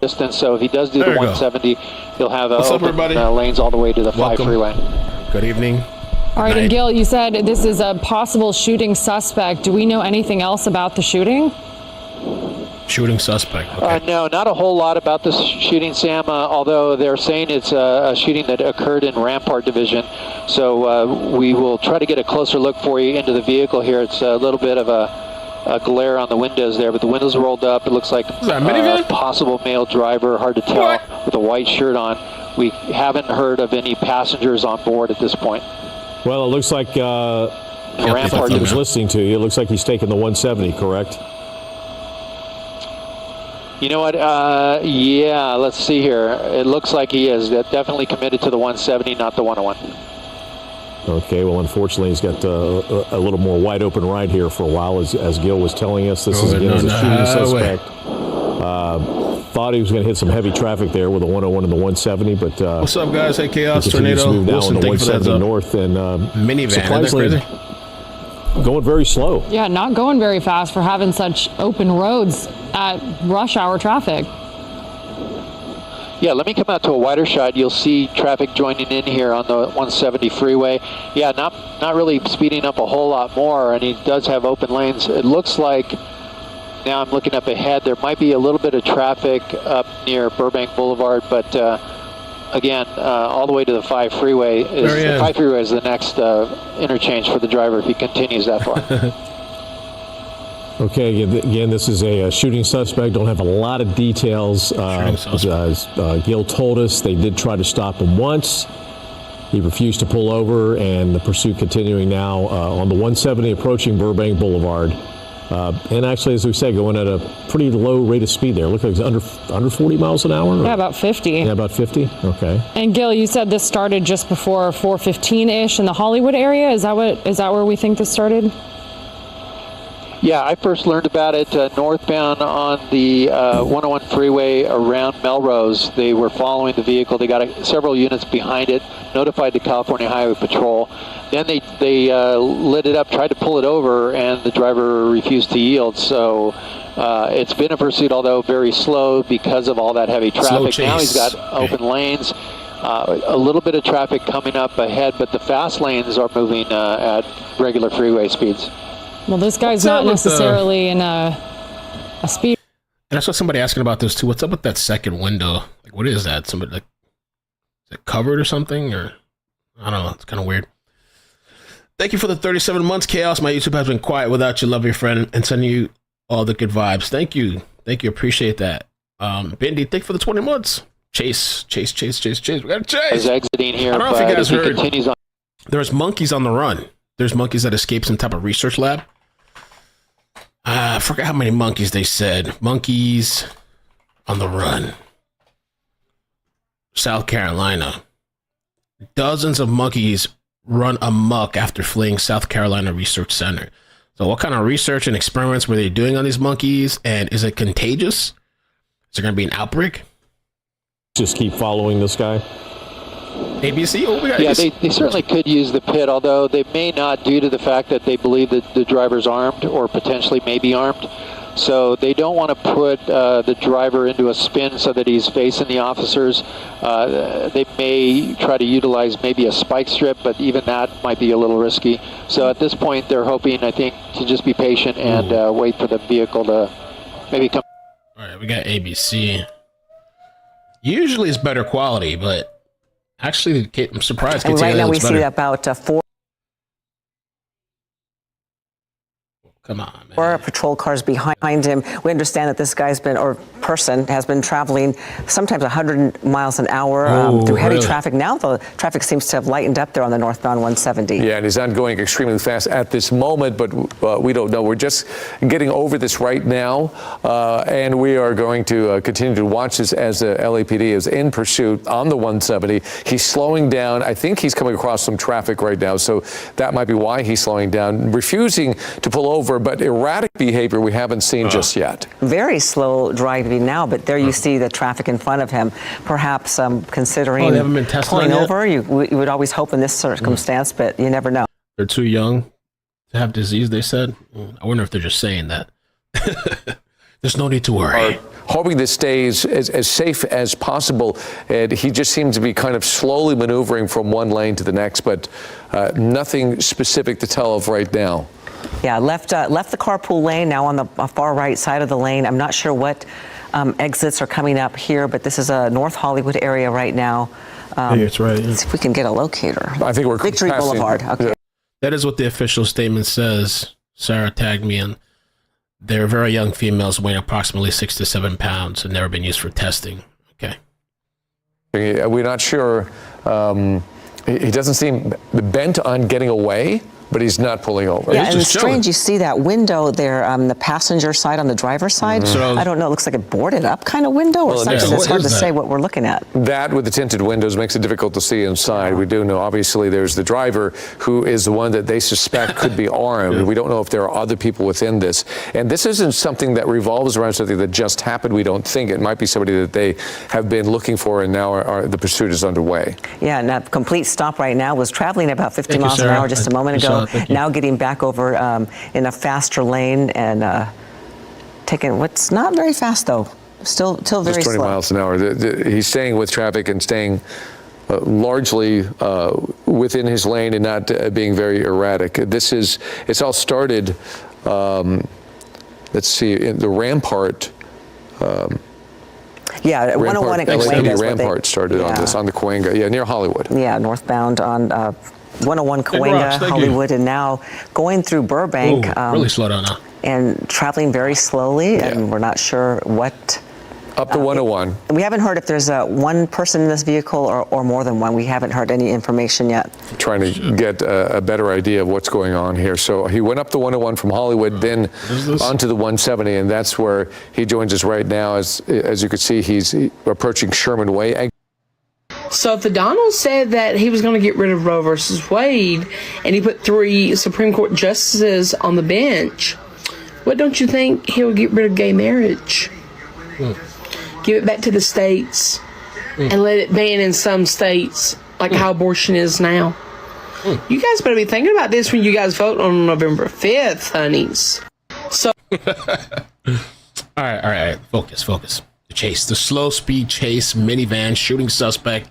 distance. So if he does do the 170, he'll have open lanes all the way to the 5 freeway. Good evening. All right, and Gil, you said this is a possible shooting suspect. Do we know anything else about the shooting? Shooting suspect. Okay. No, not a whole lot about this shooting, Sam, although they're saying it's a shooting that occurred in Rampart Division. So we will try to get a closer look for you into the vehicle here. It's a little bit of a glare on the windows there, but the windows rolled up. It looks like a possible male driver, hard to tell, with a white shirt on. We haven't heard of any passengers on board at this point. Well, it looks like Rampart was listening to you. It looks like he's taking the 170, correct? You know what? Yeah, let's see here. It looks like he is definitely committed to the 170, not the 101. Okay, well, unfortunately, he's got a little more wide open ride here for a while, as Gil was telling us. This is again a shooting suspect. Thought he was going to hit some heavy traffic there with the 101 and the 170, but what's up, guys? Hey, Chaos, Tornado, Wilson, on the 170 north, and minivan. Surprisingly, going very slow. Yeah, not going very fast for having such open roads at rush hour traffic. Yeah, let me come out to a wider shot. You'll see traffic joining in here on the 170 freeway. Yeah, not really speeding up a whole lot more, and he does have open lanes. It looks like, now I'm looking up ahead, there might be a little bit of traffic up near Burbank Boulevard, but again, all the way to the 5 freeway. The 5 freeway is the next interchange for the driver if he continues that far. Okay, again, this is a shooting suspect. Don't have a lot of details. As Gil told us, they did try to stop him once. He refused to pull over, and the pursuit continuing now on the 170 approaching Burbank Boulevard. And actually, as we said, going at a pretty low rate of speed there. Look like it's under 40 miles an hour? Yeah, about 50. Yeah, about 50? Okay. And Gil, you said this started just before 4:15-ish in the Hollywood area. Is that where we think this started? Yeah, I first learned about it northbound on the 101 freeway around Melrose. They were following the vehicle. They got several units behind it, notified the California Highway Patrol. Then they lit it up, tried to pull it over, and the driver refused to yield. So it's been a pursuit, although very slow because of all that heavy traffic. Now he's got open lanes. A little bit of traffic coming up ahead, but the fast lanes are moving at regular freeway speeds. Well, this guy's not necessarily in a speed. And I saw somebody asking about this too. What's up with that second window? Like, what is that? Somebody is it covered or something? Or I don't know. It's kind of weird. Thank you for the 37 months, Chaos. My YouTube has been quiet without you. Love your friend and sending you all the good vibes. Thank you. Appreciate that. Bendy, thank you for the 20 months. Chase. We got Chase. He's exiting here. I don't know if you guys heard. There's monkeys on the run. There's monkeys that escaped some type of research lab. I forgot how many monkeys they said. Monkeys on the run. South Carolina. Dozens of monkeys run amok after fleeing South Carolina Research Center. So what kind of research and experiments were they doing on these monkeys? And is it contagious? Is there going to be an outbreak? Just keep following this guy. ABC? Oh, we got yeah, ABC. They certainly could use the pit, although they may not, due to the fact that they believe that the driver's armed or potentially may be armed. So they don't want to put the driver into a spin so that he's facing the officers. They may try to utilize maybe a spike strip, but even that might be a little risky. So at this point, they're hoping, I think, to just be patient and wait for the vehicle to maybe come. All right, we got ABC. Usually it's better quality, but actually, I'm surprised. And right now we see about 4 Come on, man. Four patrol cars behind him. We understand that this guy's been, or person, has been traveling sometimes 100 miles an hour through heavy traffic. Now the traffic seems to have lightened up there on the northbound 170. Yeah, and he's not going extremely fast at this moment, but we don't know. We're just getting over this right now, and we are going to continue to watch this as the LAPD is in pursuit on the 170. He's slowing down. I think he's coming across some traffic right now, so that might be why he's slowing down, refusing to pull over, but erratic behavior we haven't seen just yet. Very slow driving now, but there you see the traffic in front of him. Perhaps considering they haven't been tested pulling on over. You would always hope in this circumstance, but you never know. They're too young to have disease, they said. I wonder if they're just saying that. There's no need to worry. Hoping this stays as safe as possible. And he just seems to be kind of slowly maneuvering from one lane to the next, but nothing specific to tell of right now. Yeah, left the carpool lane, now on the far right side of the lane. I'm not sure what exits are coming up here, but this is a North Hollywood area right now. It's right. Let's see if we can get a locator. I think we're Victory passing, Boulevard. Okay. That is what the official statement says. Sarah tagged me in. They're very young females weighing approximately 6 to 7 pounds and never been used for testing. Okay. We're not sure. He doesn't seem bent on getting away, but he's not pulling over. Yeah, He's and just it's strange. chilling. You see that window there, the passenger side on the driver's side. So- I don't know. It looks like a boarded up kind of window or Well, something. yeah, It's what hard to is that? say what we're looking at. That with the tinted windows makes it difficult to see inside. We do know, obviously, there's the driver who is the one that they suspect could be armed. We don't know if there are other people within this. And this isn't something that revolves around something that just happened. We don't think. It might be somebody that they have been looking for, and now the pursuit is underway. Yeah, and that complete stop right now was traveling about 50 Thank you, miles an Sarah. hour just a moment I saw ago. it. Thank you. Now getting back over in a faster lane and taking what's not very fast though. Still very Just 20 slow. miles an hour. He's staying with traffic and staying largely within his lane and not being very erratic. It's all started, let's see, in the Rampart. Yeah, 101 at Cahuenga. is what Rampart started on this, on the Cahuenga, near Hollywood. Yeah, northbound on 101 Rocks, Cahuenga, thank you. Hollywood, and now going through Burbank. Really slow down now. And traveling very slowly, and we're not sure what. Up to 101. We haven't heard if there's one person in this vehicle or more than one. We haven't heard any information yet. Trying to get a better idea of what's going on here. So he went up the 101 from Hollywood, then onto the 170, and that's where he joins us right now. As you can see, he's approaching Sherman Way. So if the Donald said that he was going to get rid of Roe versus Wade, and he put 3 Supreme Court justices on the bench, what don't you think he'll get rid of gay marriage? Give it back to the states and let it ban in some states, like how abortion is now. You guys better be thinking about this when you guys vote on November 5th, honeys. So All right. Focus. The chase. The slow speed chase, minivan, shooting suspect.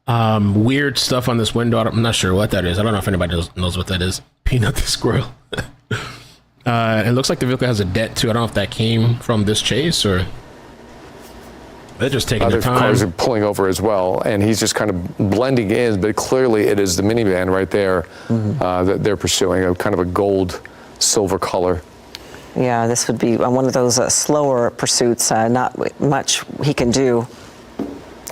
Weird stuff on this window. I'm not sure what that is. I don't know if anybody knows what that is. Peanut the squirrel. It looks like the vehicle has a dent too. I don't know if that came from this chase or they're just taking their Other time. cars are pulling over as well, and he's just kind of blending in, but clearly it is the minivan right there that they're pursuing, a kind of a gold silver color. Yeah, this would be one of those slower pursuits. Not much he can do.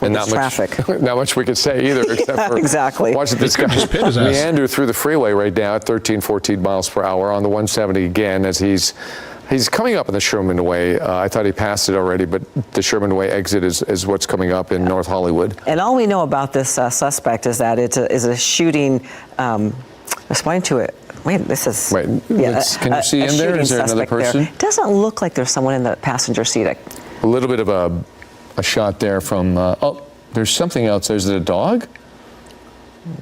And It's traffic. Not much we could say either, except for exactly. watching this guy pit his ass. meander through the freeway right now at 13, 14 miles per hour on the 170 again as he's coming up in the Sherman Way. I thought he passed it already, but the Sherman Way exit is what's coming up in North Hollywood. And all we know about this suspect is that it is a shooting. Responding to it. Wait, this is. Wait, can you see in there? Is there another person? It doesn't look like there's someone in the passenger seat. A little bit of a shot there from. Oh, there's something else. Is it a dog?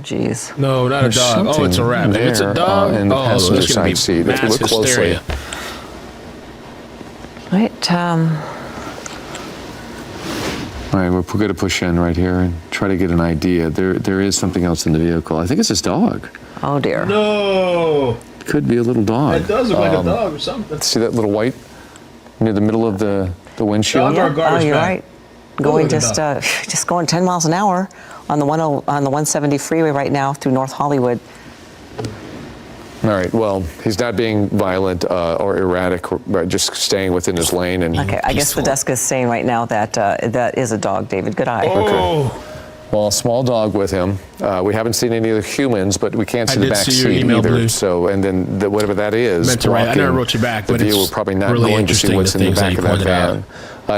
Jeez. No, not There's a dog. Oh, it's a rat. something If it's a there, dog. in the passenger there's gonna be side seat. If you mass look closely. hysteria. Right. All right, we're going to push in right here and try to get an idea. There is something else in the vehicle. I think it's his dog. Oh dear. No. Could be a little dog. It does look like a dog or something. See that little white near the middle of the windshield? Dog or a Oh, garbage you're bag? right. Going Look at just going 10 miles an hour on the 170 freeway right now through North Hollywood. All right, well, he's not being violent or erratic, or just staying within his lane. And Okay, I guess the desk is saying right now that that is a dog, David. Good eye. Oh. Well, a small dog with him. We haven't seen any of the humans, but we can't see I the did back see your seat email, either. Blue. So, and then whatever that is, Meant to write. I blocking never wrote you back, the but view. it's We're probably not really going to see interesting, what's the in the things that back you of that pointed van. out.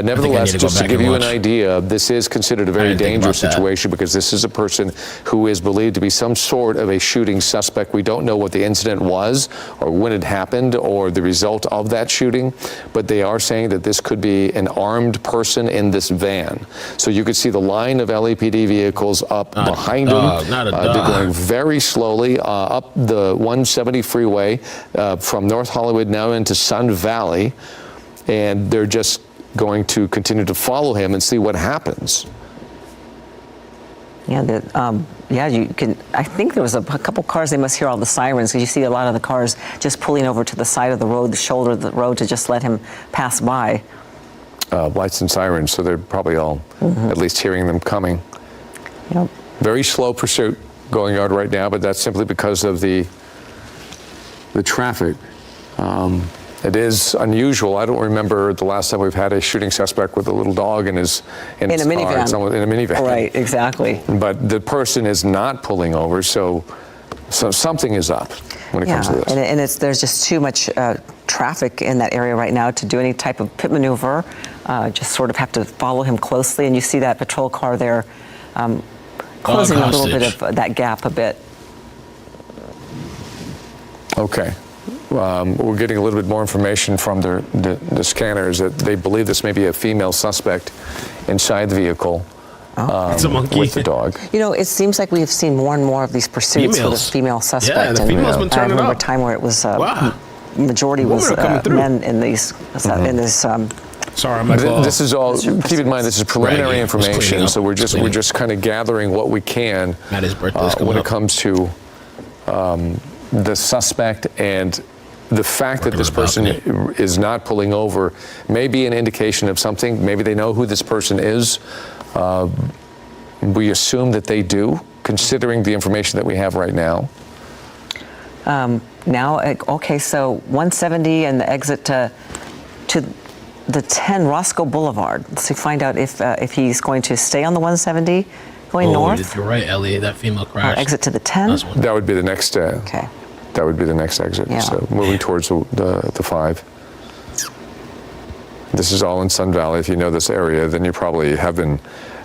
Nevertheless, need to go just to back give and you an watch. idea, this is considered a very didn't think dangerous about that. situation because this is a person who is believed to be some sort of a shooting suspect. We don't know what the incident was or when it happened or the result of that shooting, but they are saying that this could be an armed person in this van. So you could see the line of LAPD vehicles up behind him not a They're dog. going very slowly up the 170 freeway from North Hollywood now into Sun Valley, and they're just going to continue to follow him and see what happens. Yeah, you can. I think there was a couple cars. They must hear all the sirens because you see a lot of the cars just pulling over to the side of the road, the shoulder of the road, to just let him pass by. Lights and sirens, so they're probably all at least hearing them coming. Yep. Very slow pursuit going on right now, but that's simply because of the traffic. It is unusual. I don't remember the last time we've had a shooting suspect with a little dog in his In a car. minivan. It's almost in a minivan. Right, exactly. But the person is not pulling over, so something is up when it comes to this. And there's just too much traffic in that area right now to do any type of pit maneuver. Just sort of have to follow him closely, and you see that patrol car there closing a little bit of that gap a bit. Okay. We're getting a little bit more information from the scanners that they believe this may be a female suspect inside the vehicle It's a monkey. with the dog. You know, it seems like we've seen more and more of these pursuits with a female suspect. Yeah, the female's been I turning remember up. a time where it was Wow. majority Women was are coming through. men in these in this. Sorry, Michael. This is all. Keep in mind, this is preliminary Right, just information, cleaning up. so we're Just just kind of gathering what we can Maddie's birthday's coming when it up. comes to the suspect, and the fact that this person is not pulling over may be an indication of something. Maybe they know who this person is. We assume that they do, considering the information that we have right now. Okay, so 170 and the exit to the 10 Roscoe Boulevard. So find out if he's going to stay on the 170 going north. You're right, Ellie. That female Or crash. exit to the 10. That would be the next. Okay. That would be the next exit. Yeah. So moving towards the 5. This is all in Sun Valley. If you know this area, then you probably have been,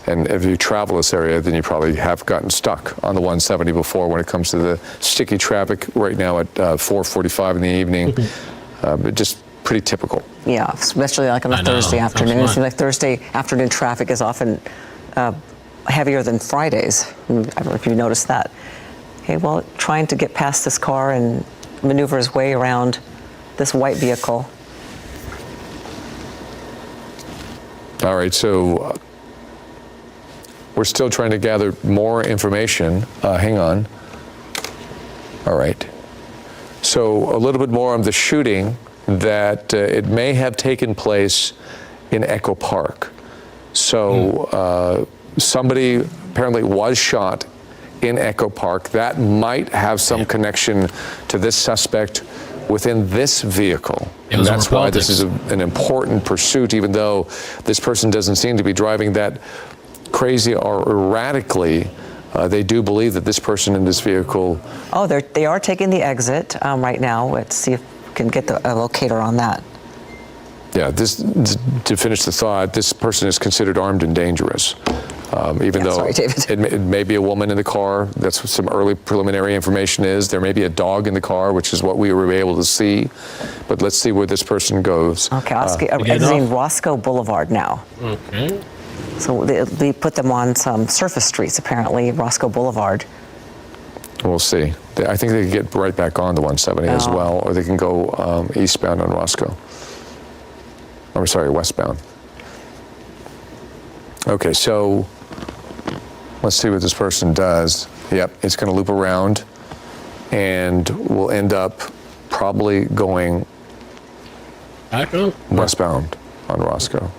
and if you travel this area, then you probably have gotten stuck on the 170 before when it comes to the sticky traffic right now at 4:45 in the evening. But just pretty typical. Yeah, especially like on a Thursday afternoon. It seems like Thursday afternoon traffic is often heavier than Fridays. I don't know if you noticed that. Okay, well, trying to get past this car and maneuver his way around this white vehicle. All right, so we're still trying to gather more information. Hang on. All right. So a little bit more on the shooting, that it may have taken place in Echo Park. So somebody apparently was shot in Echo Park. That might have some connection to this suspect within this vehicle. And that's why this is an important pursuit, even though this person doesn't seem to be driving that crazy or erratically. They do believe that this person in this vehicle. Oh, they are taking the exit right now. Let's see if we can get a locator on that. Yeah, to finish the thought, this person is considered armed and dangerous. Even though sorry, David. it may be a woman in the car. That's what some early preliminary information is. There may be a dog in the car, which is what we were able to see. But let's see where this person goes. Okay, exiting Roscoe Boulevard now. Okay. So they put them on some surface streets, apparently, Roscoe Boulevard. We'll see. I think they can get right back on the 170 as well, or they can go eastbound on Roscoe. I'm sorry, westbound. Okay, so let's see what this person does. Yep, it's going to loop around, and we'll end up probably going westbound on Roscoe.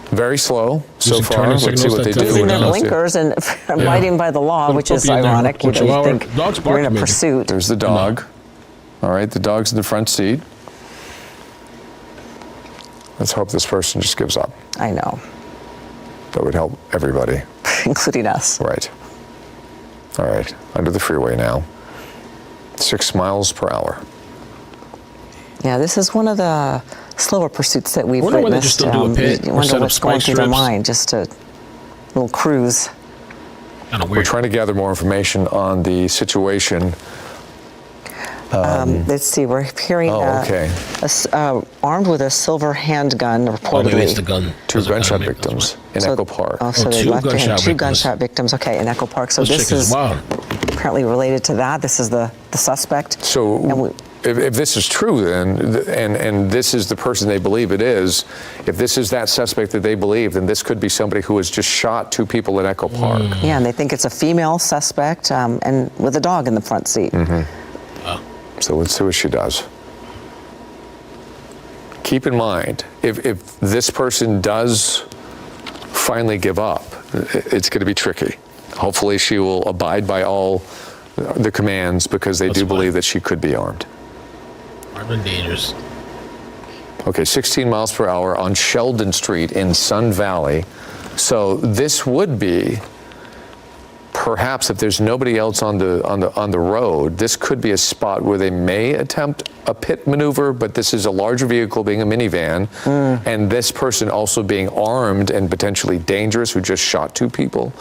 Very slow so far. Let's see what they do. Using their blinkers and abiding by the law, which is ironic. You think you're in a pursuit. There's the dog. All right, the dog's in the front seat. Let's hope this person just gives up. I know. That would help everybody. Including us. Right. All right, under the freeway now. 6 miles per hour. Yeah, this is one of the slower pursuits that we've wonder witnessed. Whether just do a pit You or wonder set up what's going spike through their strips. mind, just a little cruise. Kind of We're weird. trying to gather more information on the situation. Let's see, we're hearing okay. Armed with a silver handgun, reportedly. Maybe it's the gun. Two gunshot victims in Echo Park. Oh, so they two left gunshot two victims. gunshot victims. Okay, in Echo Park. So Those this chickens is wild. apparently related to that. This is the suspect. And So if this is true, then, and this is the person they believe it is, if this is that suspect that they believe, then this could be somebody who has just shot two people in Echo Park. Yeah, and they think it's a female suspect, and with a dog in the front seat. So let's see what she does. Keep in mind, if this person does finally give up, it's going to be tricky. Hopefully she will abide by all the commands, because they do believe that she could be armed. Armed and dangerous. Okay, 16 miles per hour on Sheldon Street in Sun Valley. So this would be, perhaps if there's nobody else on the road, this could be a spot where they may attempt a pit maneuver, but this is a larger vehicle being a minivan, and this person also being armed and potentially dangerous, who just shot two people.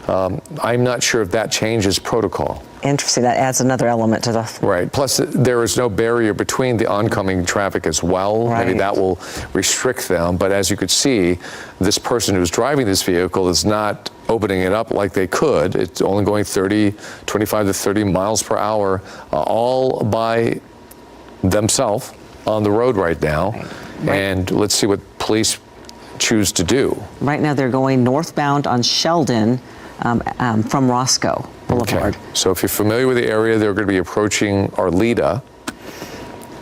I'm not sure if that changes protocol. Interesting. That adds another element to the. Right. Plus, there is no barrier between the oncoming traffic as well. Right. Maybe that will restrict them. But as you could see, this person who's driving this vehicle is not opening it up like they could. It's only going 25 to 30 miles per hour, all by themselves on the road right now. Right. And let's see what police choose to do. Right now, they're going northbound on Sheldon from Roscoe Boulevard. Okay. So if you're familiar with the area, they're going to be approaching Arleta.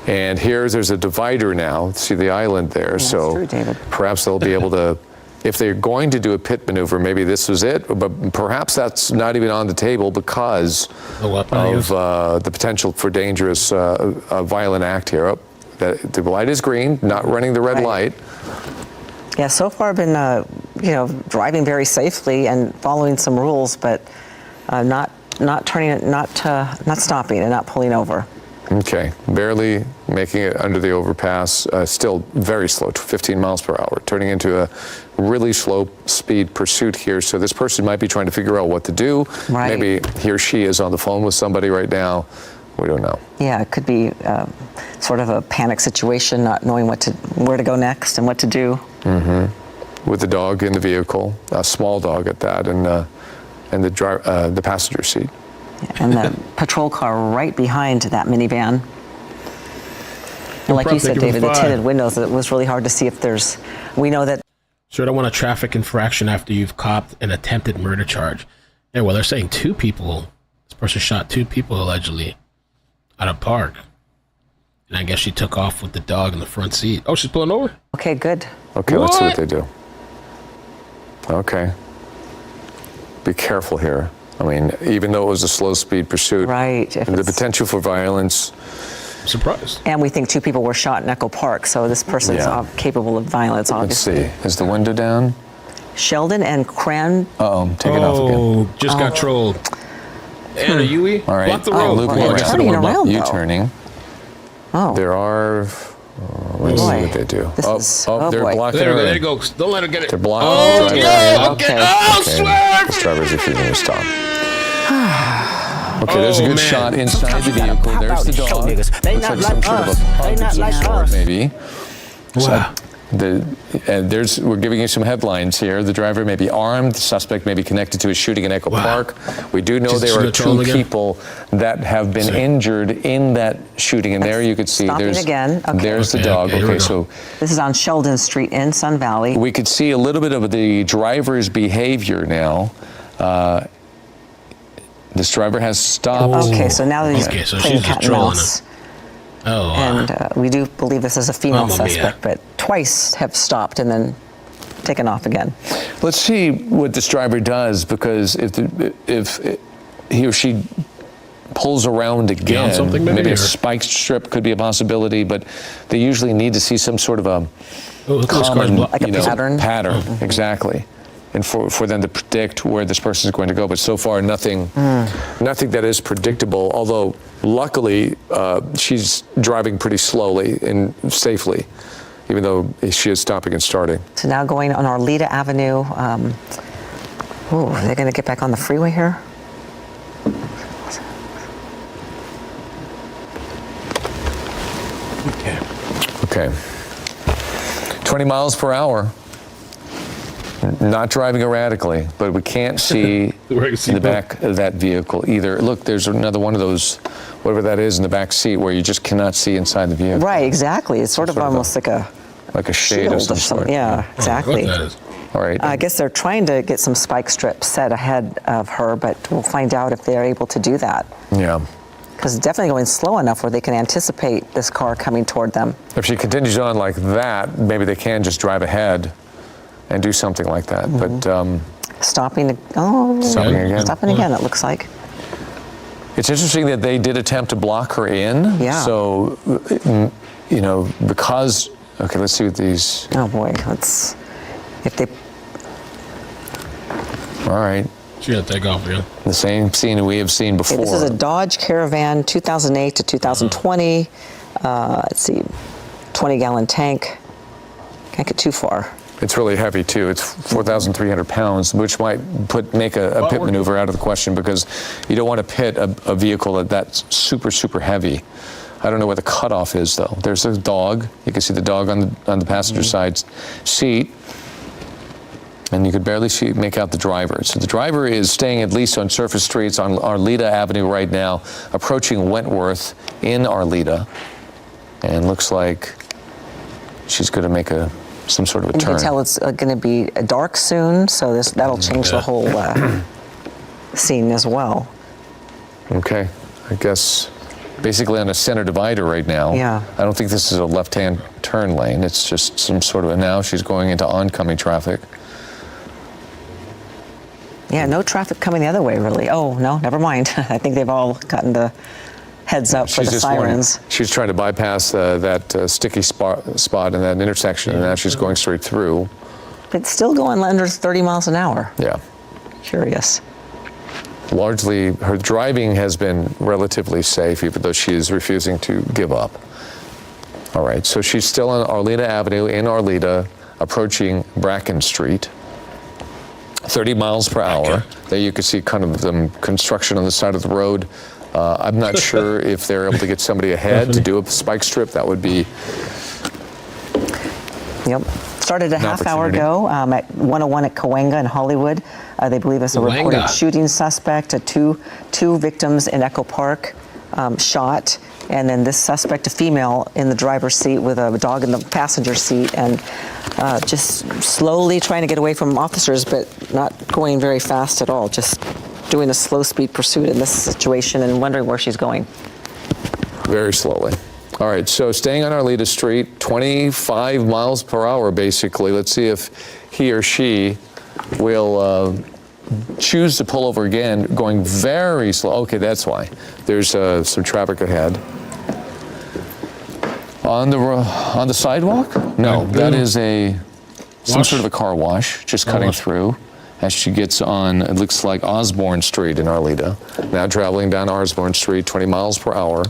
And there's a divider now. See the island there. Yeah, so that's true, David. Perhaps they'll be able to, if they're going to do a pit maneuver, maybe this was it. But perhaps that's not even on the table because of the potential for dangerous violent act here. The light is green, not running the red light. Yeah, so far been driving very safely and following some rules, but not turning it, not stopping and not pulling over. Okay, barely making it under the overpass, still very slow, 15 miles per hour, turning into a really slow speed pursuit here. So this person might be trying to figure out what to do. Right. Maybe he or she is on the phone with somebody right now. We don't know. Yeah, it could be sort of a panic situation, not knowing where to go next and what to do. With the dog in the vehicle, a small dog at that, and the passenger seat. And the patrol car right behind that minivan. And like you said, David, the tinted windows, it was really hard to see if we know that. Sure, don't want a traffic infraction after you've copped an attempted murder charge. Yeah, well, they're saying two people. This person shot two people allegedly at a park. And I guess she took off with the dog in the front seat. Oh, she's pulling over? Okay, good. Okay, let's see what they do. Okay. Be careful here. I mean, even though it was a slow speed pursuit, right? The potential for violence. I'm surprised. And we think two people were shot in Echo Park, so this person is capable of violence, obviously. Let's see. Is the window down? Sheldon and Cran. Take it off again. Oh, just got trolled. And a Yui? All right. Block the road. Turning around, though. U-turning. Oh. There are. Let's see what they do. They're boy. blocking There her you in. go. Don't let her get it. They're blocking Oh, the no. driver. Okay. Okay. Oh, swerve. This driver's refusing to stop. Okay, there's a good man. shot inside the vehicle. There's the dog. Looks like some sort of a pug, maybe. Wow. We're giving you some headlines here. The driver may be armed. The suspect may be connected to a shooting in Echo Park. We do know there are two people that have been injured in that shooting, and there you could see Stopping again. Okay. There's the dog. Okay, so this is on Sheldon Street in Sun Valley. we could see a little bit of the driver's behavior now. This driver has stopped. Okay, so now that he's so playing she's cat and trolling mouse. Oh, And we do believe this is a female Mamma mia. suspect, but twice have stopped and then taken off again. Let's see what this driver does, because if he or she pulls around again, something maybe a or- spike strip could be a possibility, but they usually need to see some sort of a common, Like a pattern? Pattern, exactly. And for them to predict where this person is going to go. But so far, nothing that is predictable, although luckily she's driving pretty slowly and safely, even though she is stopping and starting. So now going on Arleta Avenue. Are they going to get back on the freeway here? Okay. 20 miles per hour. Not driving erratically, but we can't see in the back of that vehicle either. Look, there's another one of those, whatever that is in the back seat, where you just cannot see inside the vehicle. Right, exactly. It's sort of almost like a shade of some sort. Yeah, exactly. All right. I guess they're trying to get some spike strips set ahead of her, but we'll find out if they're able to do that. Yeah. Because it's definitely going slow enough where they can anticipate this car coming toward them. If she continues on like that, maybe they can just drive ahead and do something like that. But stopping again, it looks like. It's interesting that they did attempt to block her in. Yeah. So, you know, because, okay, let's see what these. Oh boy, let's, if they. All right. She had to take off again. The same scene we have seen before. Okay, this is a Dodge Caravan 2008 to 2020. Let's see, 20-gallon tank. Can't get too far. It's really heavy too. It's 4,300 pounds, which might make a pit maneuver out of the question, because you don't want to pit a vehicle that's super, super heavy. I don't know what the cutoff is though. There's a dog. You can see the dog on the passenger side seat, and you could barely make out the driver. So the driver is staying at least on surface streets on Arleta Avenue right now, approaching Wentworth in Arleta, and looks like she's going to make some sort of a turn. You can tell it's going to be dark soon, so that'll change the whole scene as well. Okay, I guess basically on a center divider right now. Yeah. I don't think this is a left-hand turn lane. It's just some sort of now she's going into oncoming traffic. Yeah, no traffic coming the other way, really. Oh, no, never mind. I think they've all gotten the heads up for the sirens. She's trying to bypass that sticky spot in that intersection, and now she's going straight through. But still going under 30 miles an hour. Yeah. Curious. Largely, her driving has been relatively safe, even though she is refusing to give up. All right, so she's still on Arleta Avenue in Arleta, approaching Bracken Street. 30 miles per hour. There you can see kind of the construction on the side of the road. I'm not sure if they're able to get somebody ahead to do a spike strip. That would be. Yep. Started a half hour ago at 101 at Cahuenga in Hollywood. They believe it's a reported shooting suspect. Two victims in Echo Park shot. And then this suspect, a female, in the driver's seat with a dog in the passenger seat, and just slowly trying to get away from officers, but not going very fast at all. Just doing a slow speed pursuit in this situation and wondering where she's going. Very slowly. All right, so staying on Arleta Street, 25 miles per hour, basically. Let's see if he or she will choose to pull over again, going very slow. Okay, that's why. There's some traffic ahead. On the sidewalk? No, that is some sort of a car wash, just cutting through as she gets on, it looks like Osborne Street in Arleta. Now traveling down Osborne Street, 20 miles per hour.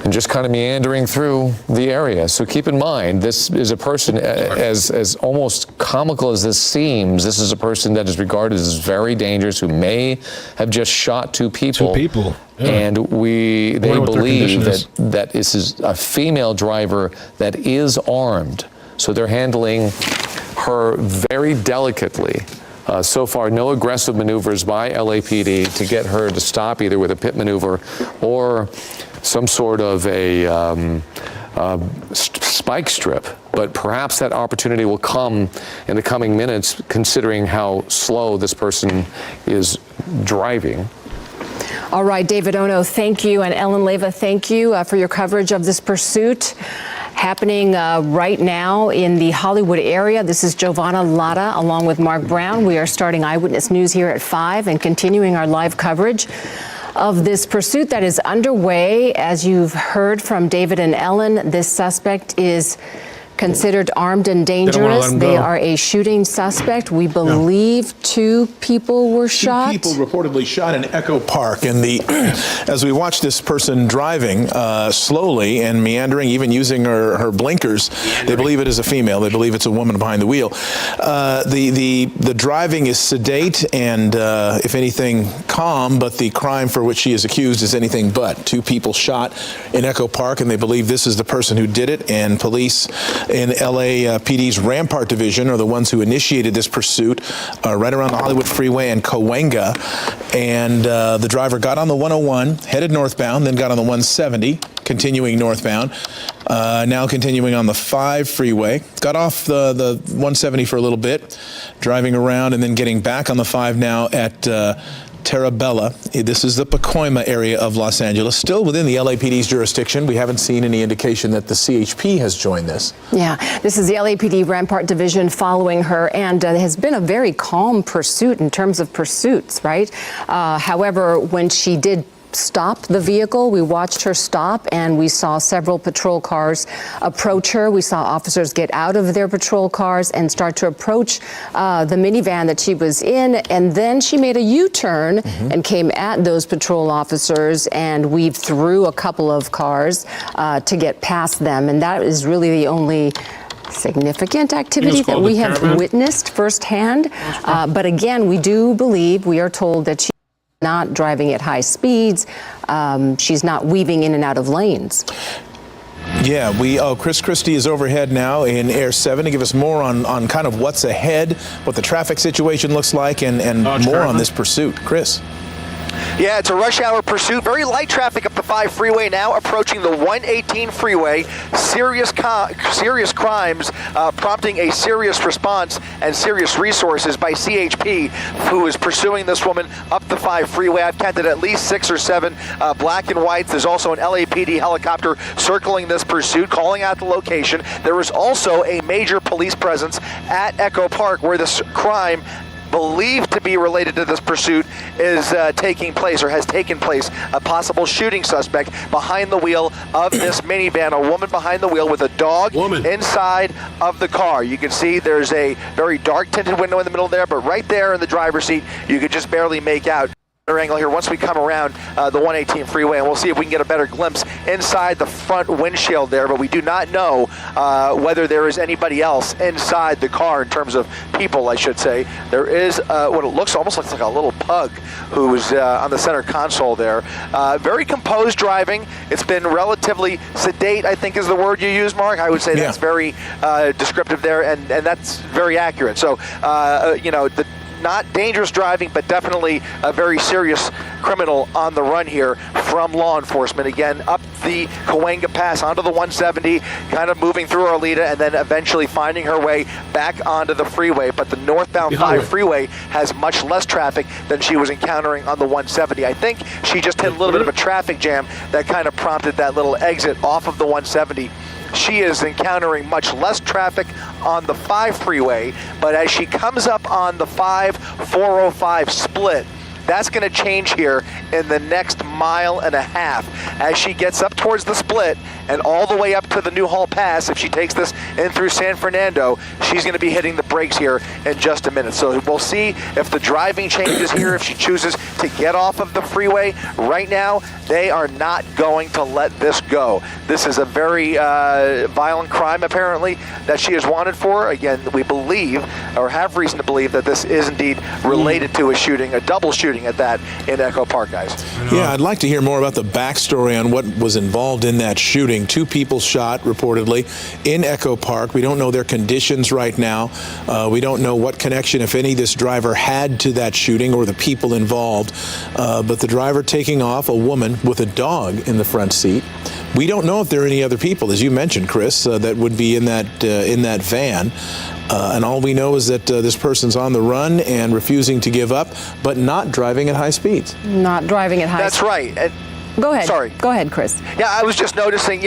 And just kind of meandering through the area. So keep in mind, this is a person, as almost comical as this seems, this is a person that is regarded as very dangerous, who may have just shot two people. Yeah. And they believe that this is a female driver that is armed. So they're handling her very delicately. So far, no aggressive maneuvers by LAPD to get her to stop, either with a pit maneuver or some sort of a spike strip. But perhaps that opportunity will come in the coming minutes, considering how slow this person is driving. All right, David Ono, thank you. And Ellen Leyva, thank you for your coverage of this pursuit happening right now in the Hollywood area. This is Giovanna Latta along with Mark Brown. We are starting Eyewitness News here at 5 and continuing our live coverage of this pursuit that is underway. As you've heard from David and Ellen, this suspect is considered armed and don't wanna dangerous. let 'em They go. are a shooting suspect. We believe 2 people were shot. 2 people reportedly shot in Echo Park, and as we watch this person driving slowly and meandering, even using her blinkers, they believe it is a female. They believe it's a woman behind the wheel. The driving is sedate and, if anything, calm, but the crime for which she is accused is anything but. 2 people shot in Echo Park, and they believe this is the person who did it. And police in LAPD's Rampart Division are the ones who initiated this pursuit right around the Hollywood Freeway and Cahuenga. And the driver got on the 101, headed northbound, then got on the 170, continuing northbound. Now continuing on the 5 freeway. Got off the 170 for a little bit, driving around, and then getting back on the 5 now at Terabella. This is the Pacoima area of Los Angeles, still within the LAPD's jurisdiction. We haven't seen any indication that the CHP has joined this. Yeah, this is the LAPD Rampart Division following her, and has been a very calm pursuit in terms of pursuits, right? However, when she did stop the vehicle, we watched her stop, and we saw several patrol cars approach her. We saw officers get out of their patrol cars and start to approach the minivan that she was in, and then she made a U-turn and came at those patrol officers and weaved through a couple of cars to get past them, and that is really the only significant activity that we have witnessed firsthand. But again, we do believe, we are told that she not driving at high speeds. She's not weaving in and out of lanes. Yeah, Chris Christie is overhead now in Air 7 to give us more on kind of what's ahead, what the traffic situation looks like, and more on this pursuit. Chris. Yeah, it's a rush hour pursuit. Very light traffic up the 5 freeway now, approaching the 118 freeway. Serious crimes prompting a serious response and serious resources by CHP, who is pursuing this woman up the 5 freeway. I've counted at least 6 or 7 black and whites. There's also an LAPD helicopter circling this pursuit, calling out the location. There is also a major police presence at Echo Park where this crime believed to be related to this pursuit is taking place, or has taken place. A possible shooting suspect behind the wheel of this minivan, a woman behind the wheel with a dog inside of the car. You can see there's a very dark tinted window in the middle there, but right there in the driver's seat, you could just barely make out angle here once we come around the 118 freeway, and we'll see if we can get a better glimpse inside the front windshield there, but we do not know whether there is anybody else inside the car in terms of people, I should say. There is what it almost looks like a little pug who's on the center console there. Very composed driving. It's been relatively sedate, I think is the word you use, Mark. I would say that's very descriptive there, and that's very accurate. So, not dangerous driving, but definitely a very serious criminal on the run here from law enforcement. Again, up the Cahuenga Pass onto the 170, kind of moving through Arleta, and then eventually finding her way back onto the freeway. But the northbound 5 freeway has much less traffic than she was encountering on the 170. I think she just hit a little bit of a traffic jam that kind of prompted that little exit off of the 170. She is encountering much less traffic on the 5 freeway, but as she comes up on the 5-405 split, that's going to change here in the next mile and a half. As she gets up towards the split and all the way up to the Newhall Pass, if she takes this in through San Fernando, she's going to be hitting the brakes here in just a minute. So we'll see if the driving changes here, if she chooses to get off of the freeway. Right now, they are not going to let this go. This is a very violent crime, apparently, that she is wanted for. Again, we believe, or have reason to believe, that this is indeed related to a shooting, a double shooting at that in Echo Park, guys. Yeah, I'd like to hear more about the backstory on what was involved in that shooting. 2 people shot, reportedly, in Echo Park. We don't know their conditions right now. We don't know what connection, if any, this driver had to that shooting or the people involved. But the driver taking off, a woman with a dog in the front seat. We don't know if there are any other people, as you mentioned, Chris, that would be in that van. And all we know is that this person's on the run and refusing to give up, but not driving at high speeds. Not driving at high speeds. That's right. Go ahead. Sorry. Go ahead, Chris. Yeah, I was just noticing,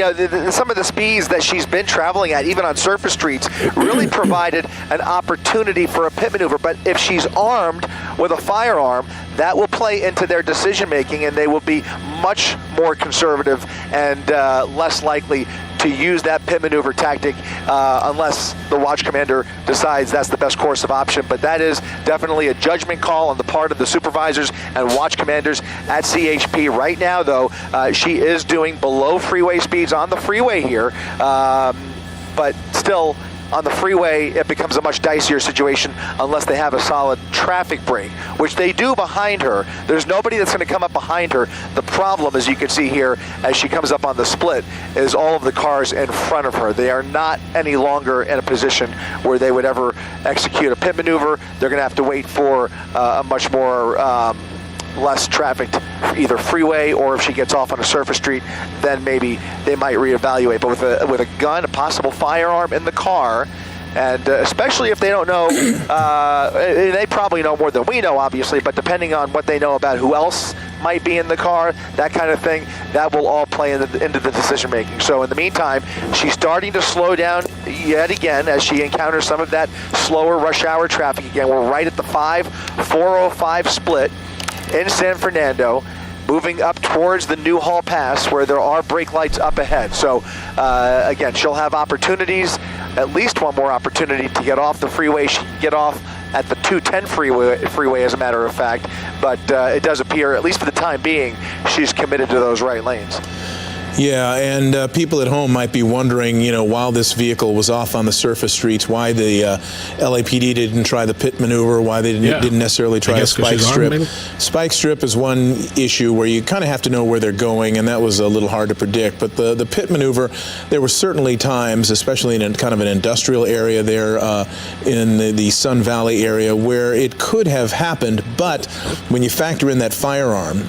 some of the speeds that she's been traveling at, even on surface streets, really provided an opportunity for a pit maneuver. But if she's armed with a firearm, that will play into their decision making, and they will be much more conservative and less likely to use that pit maneuver tactic unless the watch commander decides that's the best course of option. But that is definitely a judgment call on the part of the supervisors and watch commanders at CHP. Right now, though, she is doing below freeway speeds on the freeway here, but still, on the freeway, it becomes a much dicier situation unless they have a solid traffic break, which they do behind her. There's nobody that's going to come up behind her. The problem, as you can see here, as she comes up on the split, is all of the cars in front of her. They are not any longer in a position where they would ever execute a pit maneuver. They're going to have to wait for a much more less trafficked either freeway, or if she gets off on a surface street, then maybe they might reevaluate. But with a gun, a possible firearm in the car, and especially if they don't know, they probably know more than we know, obviously, but depending on what they know about who else might be in the car, that kind of thing, that will all play into the decision making. So in the meantime, she's starting to slow down yet again as she encounters some of that slower rush hour traffic again. We're right at the 405 split in San Fernando, moving up towards the Newhall Pass where there are brake lights up ahead. So again, she'll have opportunities, at least one more opportunity to get off the freeway. She can get off at the 210 freeway as a matter of fact, but it does appear, at least for the time being, she's committed to those right lanes. Yeah, and people at home might be wondering, while this vehicle was off on the surface streets, why the LAPD didn't try the pit maneuver, why they didn't necessarily try a spike strip. Spike strip is one issue where you kind of have to know where they're going, and that was a little hard to predict. But the pit maneuver, there were certainly times, especially in kind of an industrial area there in the Sun Valley area, where it could have happened. But when you factor in that firearm,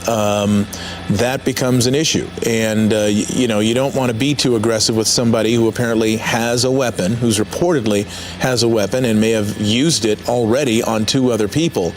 that becomes an issue. And you don't want to be too aggressive with somebody who apparently has a weapon, who's reportedly has a weapon and may have used it already on 2 other people.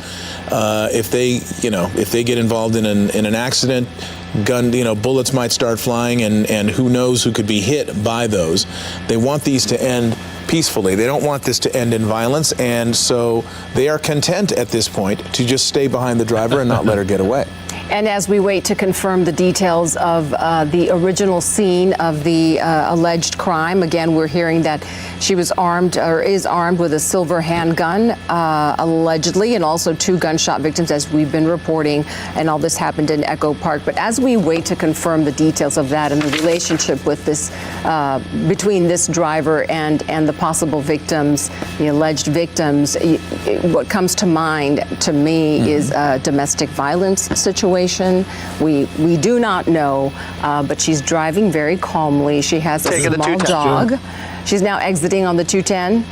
If they get involved in an accident, bullets might start flying, and who knows who could be hit by those. They want these to end peacefully. They don't want this to end in violence, and so they are content at this point to just stay behind the driver and not let her get away. And as we wait to confirm the details of the original scene of the alleged crime, again, we're hearing that she was armed or is armed with a silver handgun, allegedly, and also 2 gunshot victims, as we've been reporting, and all this happened in Echo Park. But as we wait to confirm the details of that and the relationship with this, between this driver and the possible victims, the alleged victims, what comes to mind to me is a domestic violence situation. We do not know, but she's driving very calmly. She has a small dog. She's now exiting on the 210.